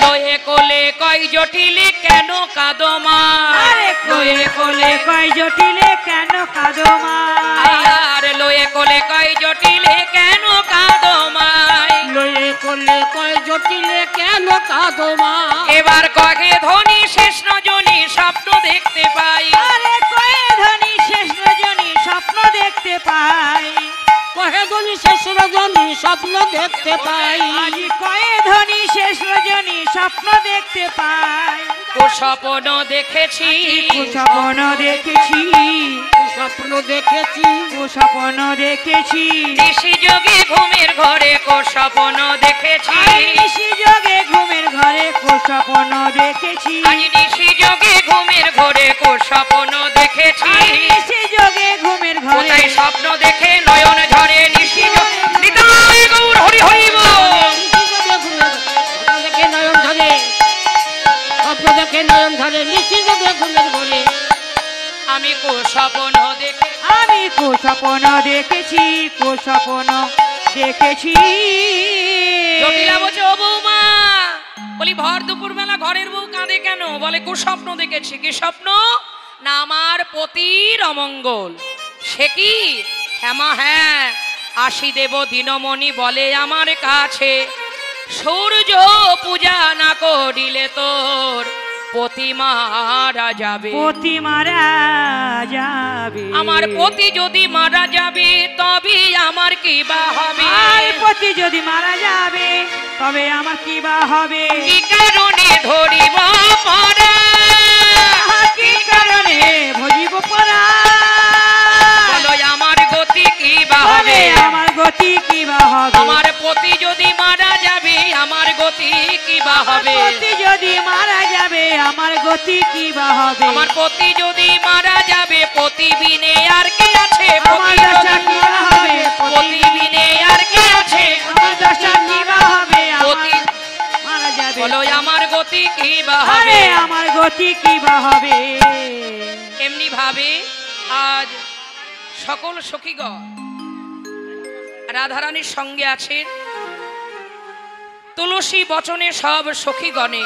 লয়ে কোলে কই জটিলে কেন কাঁদো মা? আরে কোলে কোলে কয় জটিলে কেন কাঁদো মা? আর লয়ে কোলে কই জটিলে কেন কাঁদো মাই? লয়ে কোলে কয় জটিলে কেন কাঁদো মা? এবার কগে ধনী শেষ রজনী স্বপ্ন দেখতে পাই। আরে কয়ে ধনী শেষ রজনী স্বপ্ন দেখতে পাই। কহে ধনী শেষ রজনী স্বপ্ন দেখতে পাই। আজ কয়ে ধনী শেষ রজনী স্বপ্ন দেখতে পাই। ও স্বপ্ন দেখেছি, স্বপ্ন দেখেছি, স্বপ্ন দেখেছি কুস্বপ্ন দেখেছি নিশি যোগে ঘুমের ঘরে কুস্বপ্ন দেখেছি নিশি যোগে ঘুমের ঘরে কুস্বপ্ন দেখেছি আজ নিশি যোগে ঘুমের ঘরে কুস্বপ্ন দেখেছি নিশি যোগে ঘুমের ঘরে কোথায় স্বপ্ন দেখে নয়ন ঝরে নিশি যোগে নিতাই গৌর হরি হরি বল। দেখে নয়ন ধরে স্বপ্ন দেখে নয়ন ধরে নিশ্চিত ঘুমের ঘরে আমি কুস্বপ্ন দেখে আমি কুস্বপ্ন দেখেছি কুস্বপ্ন দেখেছি জটিলা বলছে ও বৌমা বলি ভর দুপুর বেলা ঘরের বউ কাঁদে কেন বলে কুস্বপ্ন দেখেছি কি স্বপ্ন না আমার পতির অমঙ্গল সে কি হেমা হ্যাঁ আসি দেব দিনমণি বলে আমার কাছে সূর্য পূজা না করিলে তোর পতি মারা যাবে পতি মারা যাবে আমার পতি যদি মারা যাবে তবে আমার কি বা হবে আর পতি যদি মারা যাবে তবে আমার কি বা হবে কি কারণে ধরিব পরা কি কারণে ভজিব পরা বলো আমার গতি কি বা হবে হবে আমার গতি কি বা হবে আমার পতি যদি মারা যাবে আমার গতি কি বা হবে পতি যদি মারা যাবে আমার গতি কি বা হবে আমার পতি যদি মারা যাবে পতি বিনে আর কে আছে আমার পতি দশা যদি কি বা হবে পতি বিনে আর কে আছে আমার দশা কি বা হবে পতি আমার মারা যাবে বলো আমার গতি কি বা আরে হবে আমার গতি কি বা হবে এমনি ভাবে আজ সকল সখীগণ রাধারানীর সঙ্গে আছেন তুলসী বচনে সব সখীগণে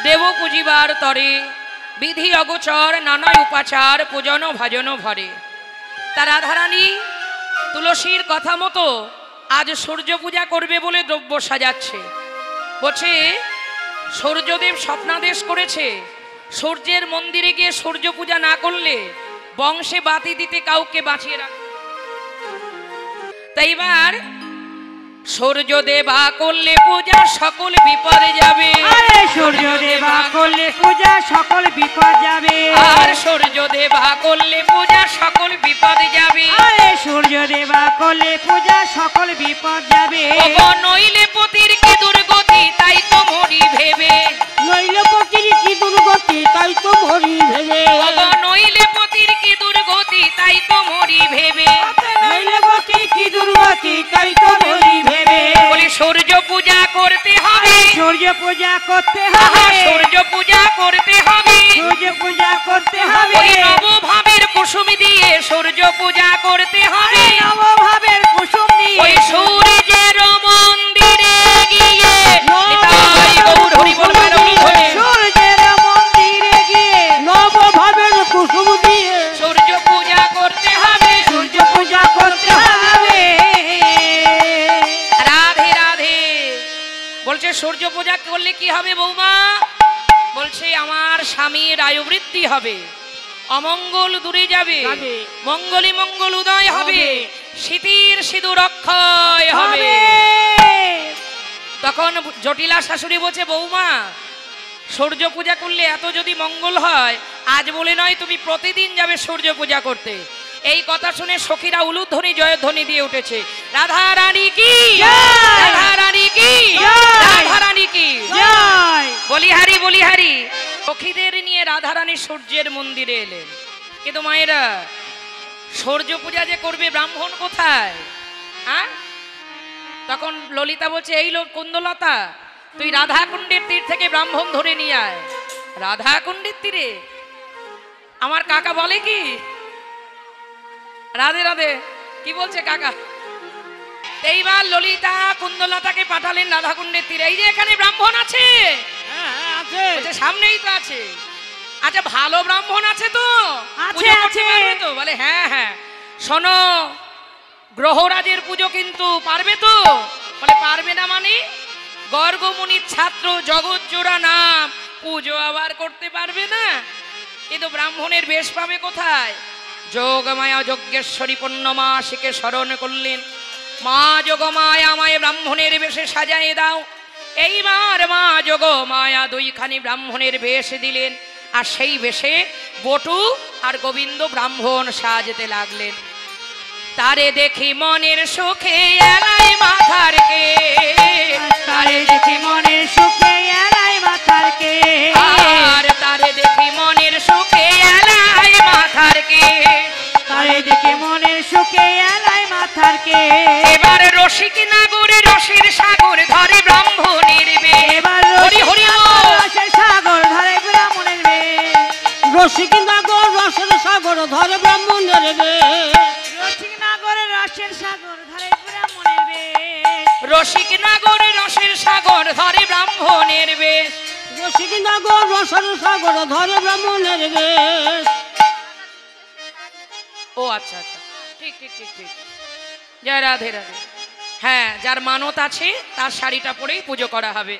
দেব পুজিবার তরে বিধি অগোচর নানা উপাচার পূজন ভাজন ভরে তা রাধারানী তুলসীর কথা মতো আজ সূর্য পূজা করবে বলে দ্রব্য সাজাচ্ছে বলছে সূর্যদেব স্বপ্নাদেশ করেছে সূর্যের মন্দিরে গিয়ে সূর্য পূজা না করলে বংশে বাতি দিতে কাউকে বাঁচিয়ে রাখ তাই এবার সূর্য দেবা করলে পূজা সকল বিপদে যাবে আরে সূর্য দেবা করলে পূজা সকল বিপদ যাবে আর সূর্য দেবা করলে পূজা সকল বিপদে যাবে আরে সূর্য দেবা করলে পূজা সকল বিপদ যাবে ওগো নইলে পতির কি দুর্গতি তাই তো মরি ভেবে নইলে পতির কি দুর্গতি তাই তো মরি ভেবে ওগো নইলে পতির কি দুর্গতি তাই তো মরি ভেবে নইলে গতি কি দুর্গতি তাই তো মরি ভেবে বলি সূর্য পূজা করতে হবে সূর্য পূজা করতে আহা, হবে সূর্য পূজা করতে হবে সূর্য পূজা করতে হবে ওই নবভাবের কুসুম দিয়ে সূর্য পূজা করতে হবে নবভাবের কুসুম দিয়ে ওই সূর্যের মন্দিরে গিয়ে নিতাই গৌর হরি বল মেরুনি ধরে সূর্যের মন্দিরে গিয়ে নবভাবের কুসুম দিয়ে সূর্য পূজা করতে হবে সূর্য পূজা করতে হবে রাধে রাধে বলছে সূর্য পূজা করলে কি হবে বৌমা বলছে আমার স্বামীর আয়ু বৃদ্ধি হবে অমঙ্গল দূরে যাবে যাবে। মঙ্গলী মঙ্গল উদয় হবে হবে। শীতির সিঁদুর অক্ষয় হবে হবে তখন জটিলা শাশুড়ি বলছে বৌমা সূর্য পূজা করলে এত যদি মঙ্গল হয় আজ বলে নয় তুমি প্রতিদিন যাবে সূর্য পূজা করতে এই কথা শুনে সখীরা উলুধ্বনি জয়ধ্বনি দিয়ে উঠেছে রাধা রানী কি জয়! রাধা রানী কি জয়! রাধা রানী কি জয় বলিহারি বলিহারি সখীদের নিয়ে রাধা রানী সূর্যের মন্দিরে এলেন কিন্তু মায়েরা সূর্য পূজা যে করবে ব্রাহ্মণ কোথায় হ্যাঁ তখন ললিতা বলছে এই লোক কুন্দলতা তুই রাধা কুণ্ডের তীর থেকে ব্রাহ্মণ ধরে নিয়ে আয় রাধা কুণ্ডের তীরে আমার কাকা বলে কি রাধে রাধে কি বলছে কাকা এইবার ললিতা কুন্দলতাকে পাঠালেন রাধা কুণ্ডের তীরে এই যে এখানে ব্রাহ্মণ আছে আছে বলছে সামনেই তো আছে আচ্ছা ভালো ব্রাহ্মণ আছে তো আছে, পুজো করতে আছে। পারবে তো বলে হ্যাঁ হ্যাঁ শোনো গ্রহরাজের পুজো কিন্তু পারবে তো বলে পারবে না মানে গর্গমুনির ছাত্র জগৎজোড়া নাম পুজো আবার করতে পারবে না কিন্তু ব্রাহ্মণের বেশ পাবে কোথায় যোগমায়া যজ্ঞেশ্বরী পূর্ণমাসীকে স্মরণ করলেন মা যোগমায়া আমায় ব্রাহ্মণের বেশে সাজায় দাও এইবার মা যোগমায়া দুইখানি ব্রাহ্মণের বেশ দিলেন আর সেই বেশে বটু আর গোবিন্দ ব্রাহ্মণ সাজতে লাগলেন। তারে দেখি মনের সুখে এলাই মাথার কে, তারে দেখি মনের সুখে এলাই মাথার কে, আর তারে দেখি মনের সুখে এলাই মাথার কে, তারে দেখি মনের সুখে এলাই মাথার কে। এবার রসিক নাগরে রসের সাগর ধরে ব্রাহ্মণের বে, এবার হরি হরি বল। রসের সাগর ধরে ব্রাহ্মণের বে, রসিক নাগর রসের সাগর ধরে ব্রাহ্মণের বে, রসিক নাগরে রসের সাগর ধরে ব্রাহ্মণের বে, রসিক নাগরে রসের সাগর ধরে ব্রাহ্মণের বেশ, রসিক নাগর রসের সাগর ধরে ব্রাহ্মণের বে। ও আচ্ছা আচ্ছা, ঠিক ঠিক ঠিক ঠিক। জয় রাধে রাধে। হ্যাঁ, যার মানত আছে তার শাড়িটা পরেই পুজো করা হবে,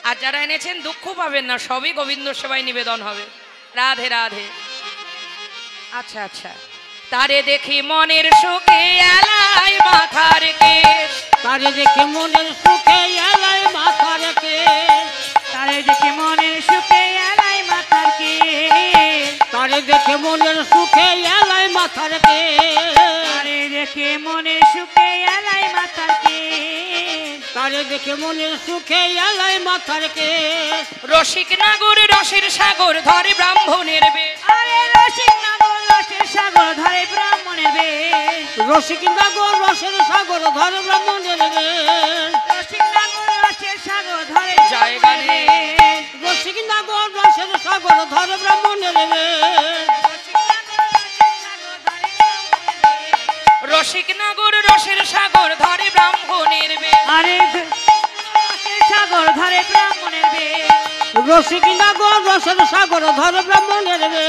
আর যারা এনেছেন দুঃখ পাবেন না, সবই গোবিন্দ সেবায় নিবেদন হবে। রাধে রাধে। আচ্ছা আচ্ছা। তারে দেখি মনের সুখে এলাই মাথার কেশ, তারে দেখে মনের সুখে এলাই মাথার কে, তারে দেখে মনের সুখে এলাই মাথার কে, তারে দেখে মনের সুখে এলাই মাথার কে, তারে দেখে মনের সুখে এলাই মাথার কে, তারে দেখে মনের সুখে এলাই মাথার কে। রসিক নাগর রসের সাগর ধরে ব্রাহ্মণের বেশ, আরে রসিক নাগর রসের সাগর ধরে ব্রাহ্মণের বে, রসিক নাগর রসের সাগর ধরে ব্রাহ্মণের বে, রসিক নাগর রসের সাগর ধরে জায়গা নেই। রসিক নাগর রসের সাগর ধরে ব্রাহ্মণের বে, রসিক নাগর রসের সাগর ধরে ব্রাহ্মণের বেশ, আরে রসের সাগর ধরে ব্রাহ্মণের বে, রসিক নাগর রসের সাগর ধরে ব্রাহ্মণের বে,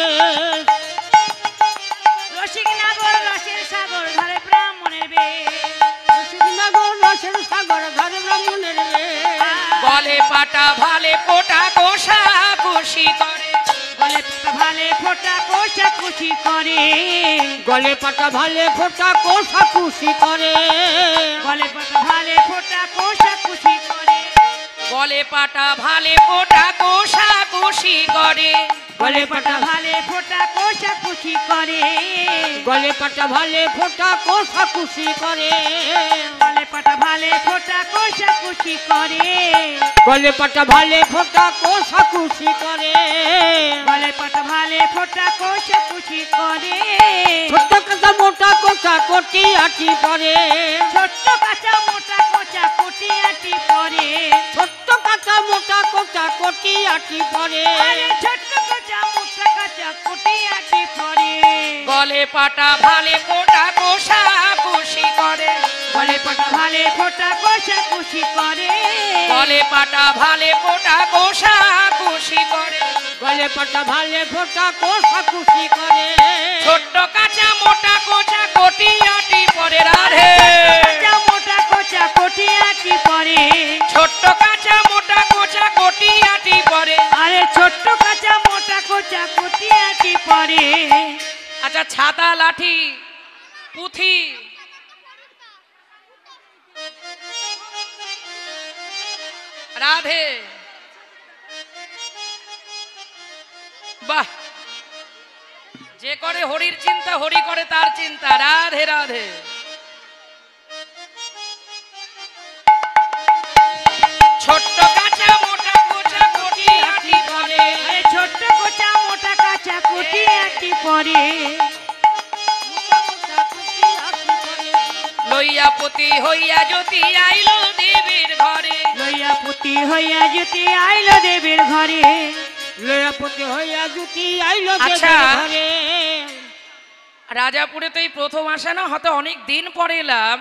রসিক নাগর রসের সাগর ধরে ব্রাহ্মণের বে, রসিক নাগর রসের সাগর ধরে ব্রাহ্মণের বে। গলে পাটা ভালে ফোটা কোষা খুশি করে, গলে ভালে ফোটা কোষা খুশি করে, গলে পাটা ভালে ফোটা কোষা খুশি করে, গলে পাটা ভালে ফোটা কোষা খুশি করে, গলে পাটা ভালে ফোটা কোষা খুশি করে, গলে পাটা ভালে ফোটা কোষা খুশি করে, গলে পাটা ভালে ফোটা কোষা খুশি করে, গলে পাটা ভালে ফোটা কোষা খুশি করে, গলে পাটা ভালে ফোটা কোষা খুশি করে, গলে পাটা ভালে ফোটা কোষা খুশি করে, ছোট্ট কাঁচা মোটা কোষা কোটি আটি পরে, ছোট্ট কাঁচা মোটা কোচা কোটি আটি পরে, ছোট্ট কাঁচা মোটা কোষা কোটি আটি পরে, আরে ছোট্ট কাঁচা মোটা কাঁচা কোটি আটি পরে, গলে পাটা ভালে ফোটা কোষা খুশি করে, গলে পাটা ভালে ফোটা কোষা খুশি করে, গলে পাটা ভালে ফোটা কোষা খুশি করে, গলে পাটা ভালে ফোটা কোষা খুশি করে, ছোট্ট কাঁচা মোটা কোচা কোটি আটি পরে। রাধে। কাঁচা মোটা কোচা কোটি আটি পরে, ছোট্ট কাঁচা মোটা কোচা কোটি আটি পরে। আরে ছোট্ট কাঁচা মোটা কোচা কোটি আটি পরে। আচ্ছা, ছাতা লাঠি পুঁথি রাধে। বাহ, যে করে হরির চিন্তা হরি করে তার চিন্তা। রাধে রাধে। ছোট্ট কাঁচা মোটা কোচা কোটি আটি পরে, আরে ছোট্ট কোচা মোটা কাঁচা কোটি আটি পরে, লইয়া পতি হইয়া জ্যোতি আইলো দেবীর ঘরে, লইয়া পুতি হইয়া জ্যোতি আইলো দেবীর ঘরে, লয়াপতি হইয়া জুতি আইলো আচ্ছা। দেবীর ঘরে। রাজাপুরে তো এই প্রথম আসা না, হয়তো অনেক দিন পরে এলাম।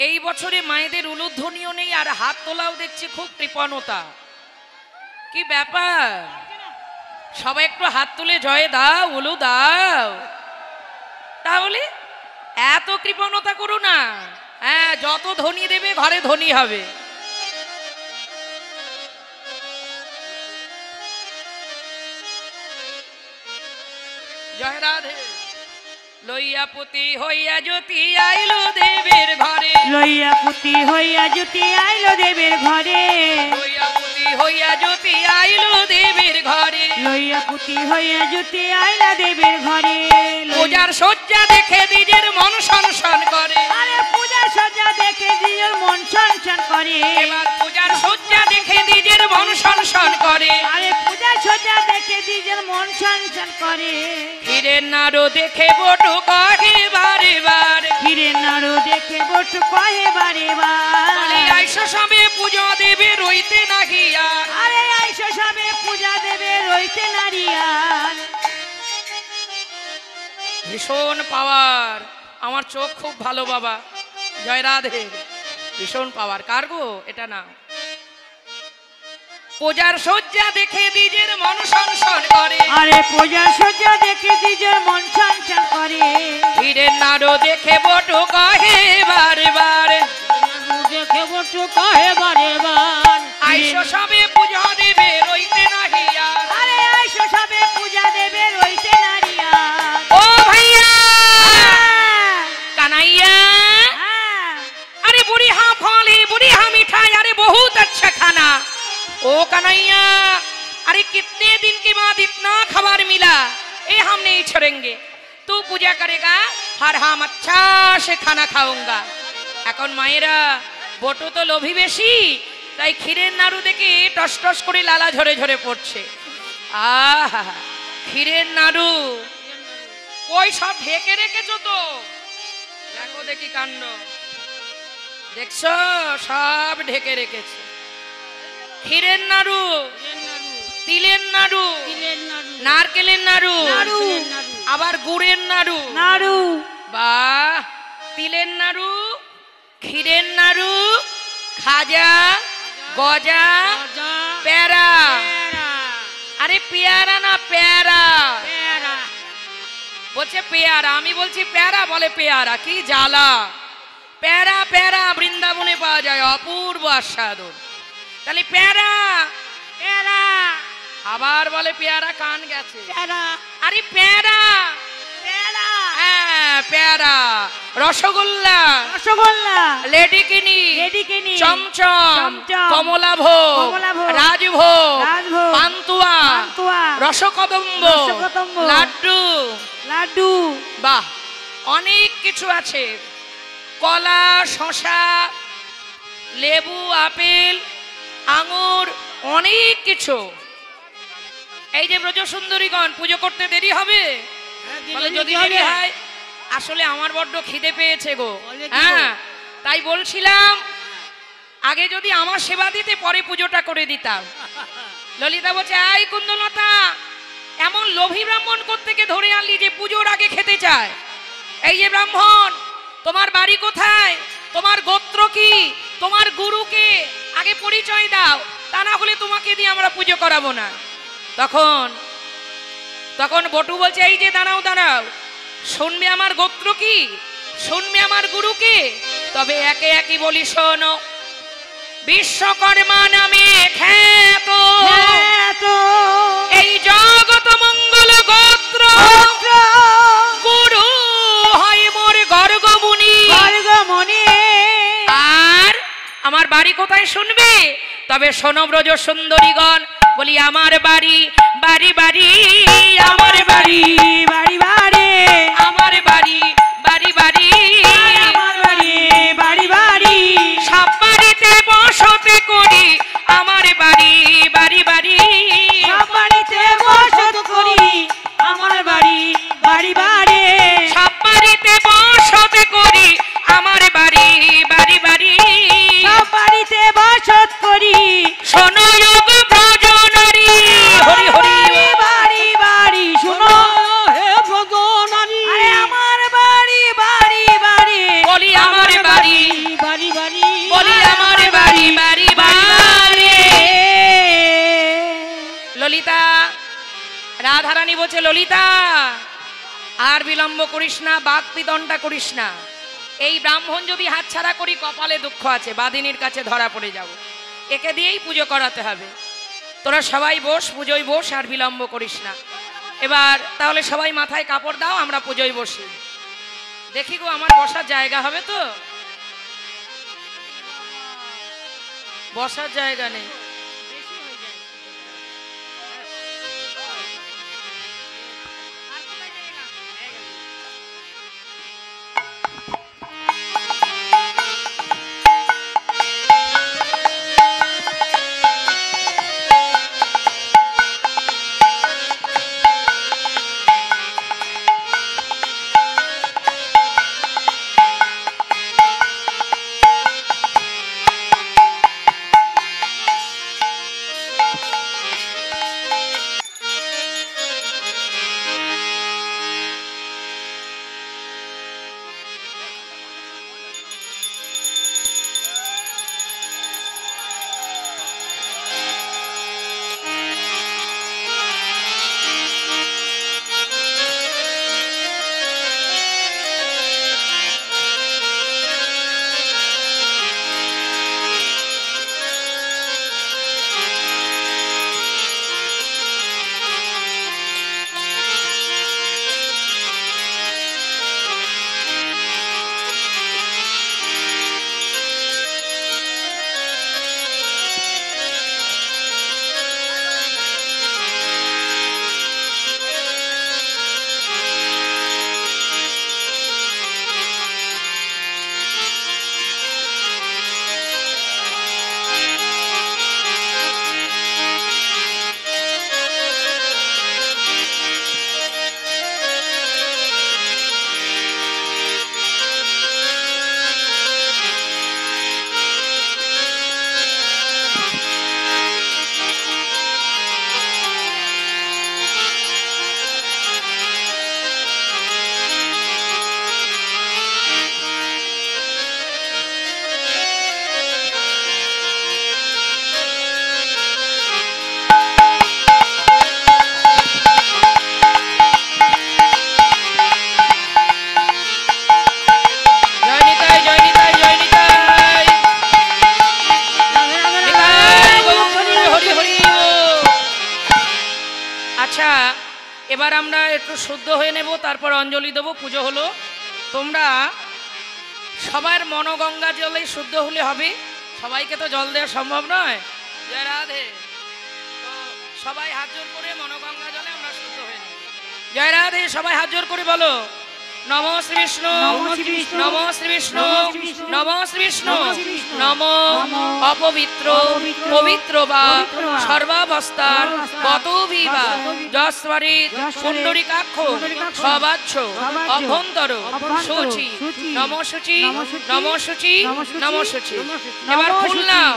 এই বছরে মায়েদের উলুধ্বনিও নেই, আর হাত তোলাও দেখছি খুব কৃপণতা। কি ব্যাপার? সবাই একটু হাত তুলে জয় দাও, উলু দাও। তাহলে এত কৃপণতা করো না। হ্যাঁ, যত ধনী দেবে ঘরে ধনী হবে। জয় রাধে। লইয়া পুতি হইয়া জ্যোতি আইলো দেবের ঘরে, লইয়া পুতি হইয়া জ্যোতি আইলো দেবীর ঘরে, লইয়া পুতি হইয়া জ্যোতি আইলো দেবের ঘরে, লইয়া পুতি সখী হয়ে জুতি আইলা দেবীর ঘরে পূজার সজ্জা দেখে নিজের মন সনসন করে। আরে পূজা সজ্জা দেখে নিজের মন সনসন করে। এবার পূজার সজ্জা দেখে নিজের মন সনসন করে। আরে পূজা সজ্জা দেখে নিজের মন সনসন করে। হীরের নাড়ু দেখে বটু কহে বারে বারে, হীরের নাড়ু দেখে বটু কহে বারে বলি বার। আইসো সবে পুজো দেবে রইতে নাহি আর। আরে আইসো সবে পূজা দেবে রইতে নারিয়ার। ভীষণ পাওয়ার, আমার চোখ খুব ভালো বাবা, জয় রাধে। ভীষণ পাওয়ার, কার গো এটা না। পূজার সজ্জা দেখে নিজের মন সনসন করে। আরে পূজা সজ্জা দেখে নিজের মন সনসন করে। হীরের নাড়ু দেখে বটু কহে বারে বারে, দেখে বটু কহে বারে বার। আইসো সবে পুজো দেবে রইতে নাহি আর। আরে আইসো সবে পূজা দেবে রইতে নারিয়ার। ও ভাইয়া কানাইয়া, अरे बुढ़ी हाँ फल है, बुढ़ी हाँ मिठाई, अरे बहुत अच्छा खाना। ओ कन्हैया, अरे कितने दिन के बाद इतना खबर मिला, ये हम नहीं छोड़ेंगे। तू पूजा करेगा और हम अच्छा से खाना खाऊंगा। এখন মায়েরা বটু তো লোভী বেশি, তাই ক্ষীরের নাড়ু দেখে টস টস করে লালা ঝরে ঝরে পড়ছে। আহা, ক্ষীরের নাড়ু ওই সব ঢেকে রেখেছো তো, দেখো দেখি কাণ্ড, দেখছো সব ঢেকে রেখেছে। ক্ষীরের নাড়ু, তিলের নাড়ু, নারকেলের নাড়ু, নাড়ু, আবার গুড়ের নাড়ু। নাড়ু, বাহ, তিলের নাড়ু, ক্ষীরের নাড়ু, খাজা, গজা, প্যারা। আরে পেয়ারা না পেয়ারা, বলছে পেয়ারা, আমি বলছি প্যারা, বলে পেয়ারা, কি জ্বালা। প্যারা প্যারা বৃন্দাবনে পাওয়া যায়, অপূর্ব আস্বাদন। তাহলে প্যারা প্যারা, আবার বলে পেয়ারা, কান গেছে। আরে প্যারা পেয়ারা, হ্যাঁ প্যারা, রসগোল্লা, রসগোল্লা, লেডিকিনি, লেডিকিনি, চমচম, চমচম, কমলাভোগ, কমলাভোগ, রাজভোগ, রাজভোগ, পান্তুয়া, পান্তুয়া, রসকদম্ব, রসকদম্ব, লাড্ডু, লাড্ডু। বাহ, অনেক কিছু আছে। কলা, শশা, লেবু, আপেল, আঙুর, অনেক কিছু। এই যে ব্রজ সুন্দরীগণ, পুজো করতে দেরি হবে? বলে যদি দেরি হয়, আসলে আমার বড্ড খিদে পেয়েছে গো। হ্যাঁ, তাই বলছিলাম আগে যদি আমার সেবা দিতে পরে পুজোটা করে দিতাম। ললিতা বলছে, আই কুন্দলতা, এমন লোভী ব্রাহ্মণ কোত্থেকে ধরে আনলি যে পুজোর আগে খেতে চায়? এই যে ব্রাহ্মণ, তোমার বাড়ি কোথায়, তোমার গোত্র কি, তোমার গুরুকে আগে পরিচয় দাও, তা না হলে তোমাকে দিয়ে আমরা পুজো করাবো না। তখন তখন বটু বলছে, এই যে দাঁড়াও দাঁড়াও, শুনবে আমার গোত্র কি, শুনবে আমার গুরুকে, তবে একে একই বলি শোনো। বিশ্বকর্মা নামে খ্যাত এই জগৎ মঙ্গল গোত্র, গুরু হয় মোর গর্গমুনি। আর আমার বাড়ি কোথায় শুনবে? তবে শোনো ব্রজ সুন্দরীগণ, বলি আমার বাড়ি, বাড়ি বাড়ি, আমার বাড়ি, বাড়ি বাড়ি, আমার বাড়ি, বাড়ি বাড়ি, আমার বাড়ি, বাড়ি বাড়ি, সব বাড়িতে বসতে করি, আমার বাড়ি, বাড়ি বাড়ি, সব বাড়িতে বসত করি, আমার বাড়ি, বাড়ি বাড়ি, সব বাড়িতে বসতে করি, আমার বাড়ি, বাড়ি বাড়ি, সব বাড়িতে বসত করি, শোনো যোগ ব্রজ নারী, হরি হরি। বাড়ি বাড়ি শুনো, হে ব্রজ নারী, আরে আমার বাড়ি, বাড়ি বাড়ি, বলি আমার বাড়ি, বাড়ি বাড়ি, বলি আমার বাড়ি, বাড়ি বাড়ি। ললিতা, রাধারানী বলছে, ললিতা আর বিলম্ব করিস না, বাক পিতনটা করিস না। এই ব্রাহ্মণ যদি হাতছাড়া করি, কপালে দুঃখ আছে, বাদিনীর কাছে ধরা পড়ে যাব। একে দিয়েই পুজো করাতে হবে। তোরা সবাই বস, পুজোয় বস, আর বিলম্ব করিস না। এবার তাহলে সবাই মাথায় কাপড় দাও, আমরা পুজোয় বসি। দেখি গো, আমার বসার জায়গা হবে তো? বসার জায়গা নেই। এবার আমরা একটু শুদ্ধ হয়ে নেব, তারপর অঞ্জলি দেবো, পুজো হলো। তোমরা সবার মনোগঙ্গা জলে শুদ্ধ হলে হবে, সবাইকে তো জল দেওয়া সম্ভব নয়। জয় রাধে। তো সবাই হাত জোর করে মনোগঙ্গা জলে আমরা শুদ্ধ হয়ে নেব। জয় রাধে। সবাই হাত জোর করে বলো নম শ্রী বিষ্ণু, নম শ্রী বিষ্ণু, নম শ্রী বিষ্ণু, নম অপবিত্র পবিত্র বা সর্বাবস্থান গত বিবা যস্বরিত পুণ্ডরিকাক্ষ সবাচ্ছ অভ্যন্তর শুচি নম শুচি, নম শুচি, নম শুচি। এবার ফুল নাও।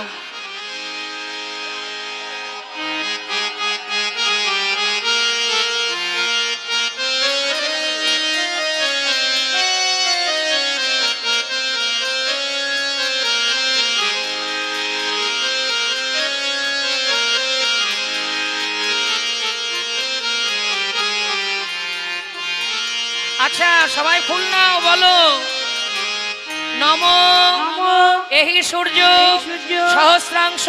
আচ্ছা সবাই ফুল নাও, বলো নম এহি সূর্য সহস্রাংশ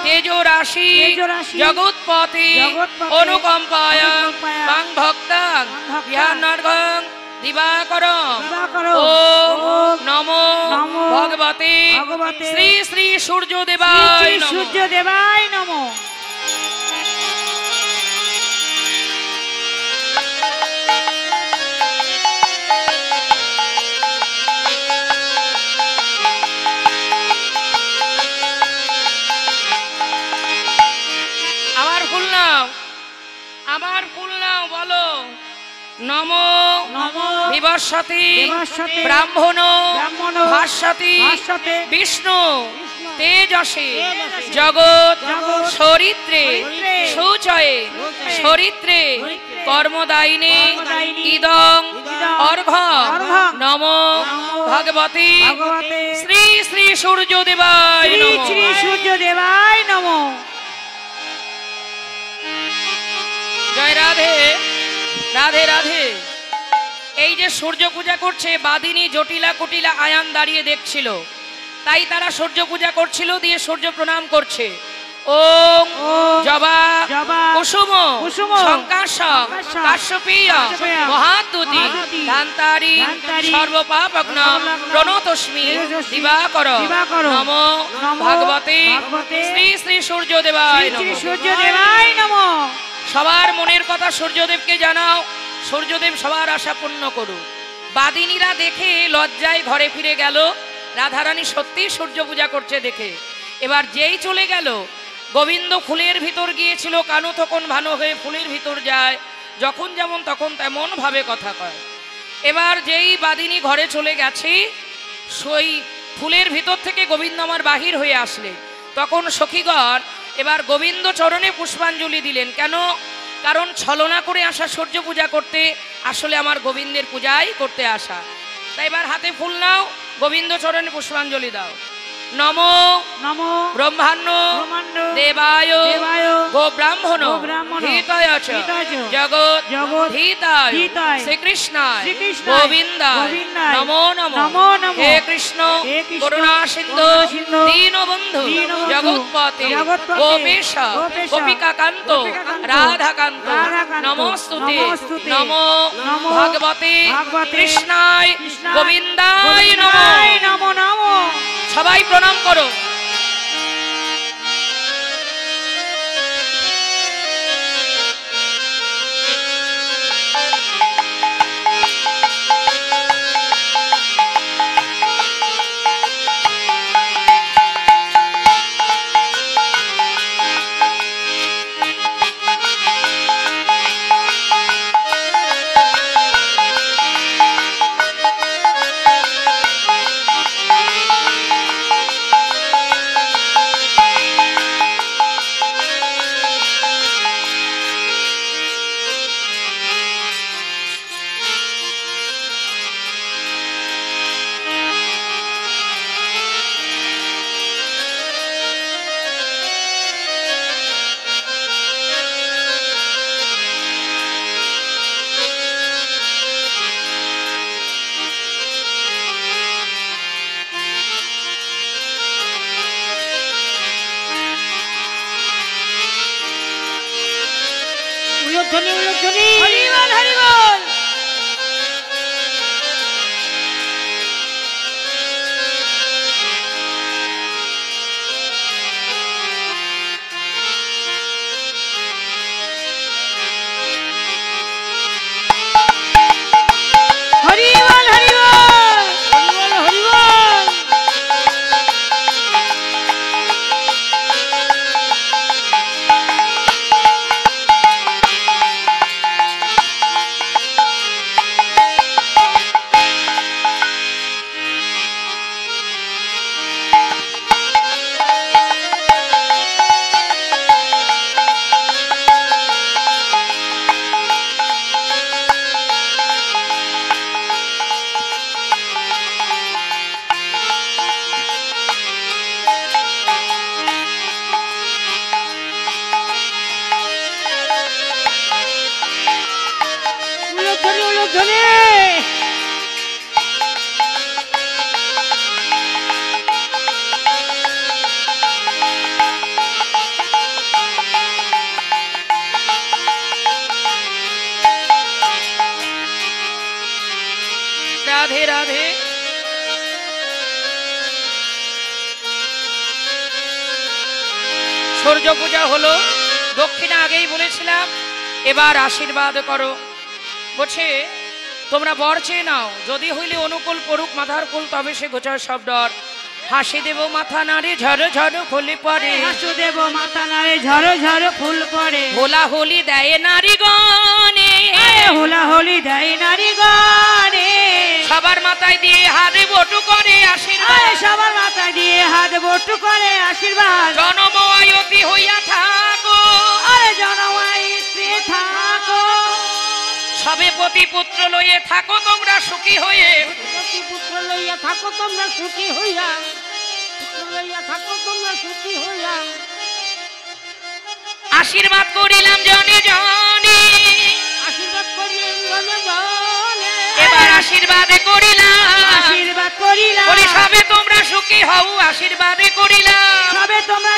তেজো রাশি জগৎপতি অনুকম্পায় বাং ভক্তাং বিহানার্ঘং দিবাকরম ওম নমো ভগবতে শ্রী শ্রী সূর্যদেবায় নমঃ। সূর্যদেবায় নমঃ। আমার ফুল নাও, বলো নম বিবস্বতি ব্রাহ্মণ ভাস্বতি বিষ্ণু তেজসে জগৎ চরিত্রে শৌচয়ে চরিত্রে কর্মদায়িনে ইদং অর্ঘ নম ভগবতী শ্রী শ্রী সূর্যদেবায় নমঃ। শ্রী সূর্যদেবায় নমঃ। জয় রাধে। রাধে রাধে। এই যে সূর্য পূজা করছে, বাদিনী জটিলা কুটিলা আয়ান দাঁড়িয়ে দেখছিল, তাই তারা সূর্য পূজা করছিল, দিয়ে সূর্য প্রণাম করছে। ওম জবা কুসুম শঙ্কাশং কাশ্যপীয় মহাদ্যুতি ধান্তারি সর্বপাপগ্নম প্রণতস্মি দিবাকর নম ভগবতে শ্রী শ্রী সূর্যদেবায় নমঃ। সবার মনের কথা সূর্যদেবকে জানাও, সূর্যদেব সবার আশা পূর্ণ করুক। বাদিনীরা দেখে লজ্জায় ঘরে ফিরে গেল, রাধারানী সত্যি সূর্য পূজা করছে দেখে। এবার যেই চলে গেল, গোবিন্দ ফুলের ভিতর গিয়েছিল, কানু তখন ভানো হয়ে ফুলের ভিতর যায়, যখন যেমন তখন তেমন ভাবে কথা কয়। এবার যেই বাদিনী ঘরে চলে গেছে, সেই ফুলের ভিতর থেকে গোবিন্দ আমার বাহির হয়ে আসলে, তখন সখীগণ এবার গোবিন্দ চরণে পুষ্পাঞ্জলি দিলেন। কেন? কারণ ছলনা করে আসা সূর্য পূজা করতে, আসলে আমার গোবিন্দের পূজাই করতে আসা। তাই এবার হাতে ফুল নাও, গোবিন্দ চরণে পুষ্পাঞ্জলি দাও। নম ব্রহ্মাণ্ড দেবায় গো ব্রাহ্মণ হিতায় চ জগৎ হিতায় শ্রীকৃষ্ণায় গোবিন্দায় নমো নমো। হে কৃষ্ণ করুণা সিন্ধু দীনবন্ধু জগৎপতে গোপেশ গোপিকাকান্ত রাধাকান্ত নমস্তুতে নমো ভগবতে কৃষ্ণায় গোবিন্দায় নমো নমো। সবাই প্রণাম করো। বল হরি বল। হরি বল হরি বল। হরি বল। উলুধ্বনি উলুধ্বনি। রাধে রাধে। সূর্য পূজা হলো, দক্ষিণা আগেই বলেছিলাম, এবার আশীর্বাদ করো। বলছে তোমরা বর চেয়ে নাও, যদি হইলে অনুকূল পড়ুক মাথার কুল, তবে সে গোচর সব ডর। হাসি দেব মাথা নাড়ে ঝড় ঝড় ফুলে পড়ে, হাসু দেব মাথা নাড়ে ঝড় ঝড় ফুল পড়ে। হোলা হোলি দেয় নারীগণে, হোলা হোলি দেয় নারী গানে। সবার মাথায় দিয়ে হাতে বটু করে আশীর্বাদ, সবার মাথা দিয়ে হাত বটু করে আশীর্বাদ। জনময়তি হইয়া থাকো, আরে জনমাই স্ত্রী থাকো। সবে পতি পুত্র লইয়ে থাকো তোমরা সুখী হয়ে। পতি পুত্র লইয়া থাকো তোমরা সুখী হইয়া, পুত্র লইয়া থাকো তোমরা সুখী হইয়া। আশীর্বাদ করিলাম জনে জনে, আশীর্বাদ করিলেন জনে জনে। এবার আশীর্বাদ করিলাম, আশীর্বাদ করিলাম। বলি সবে তোমরা সুখী হও, আশীর্বাদ করিলাম। সবে তোমরা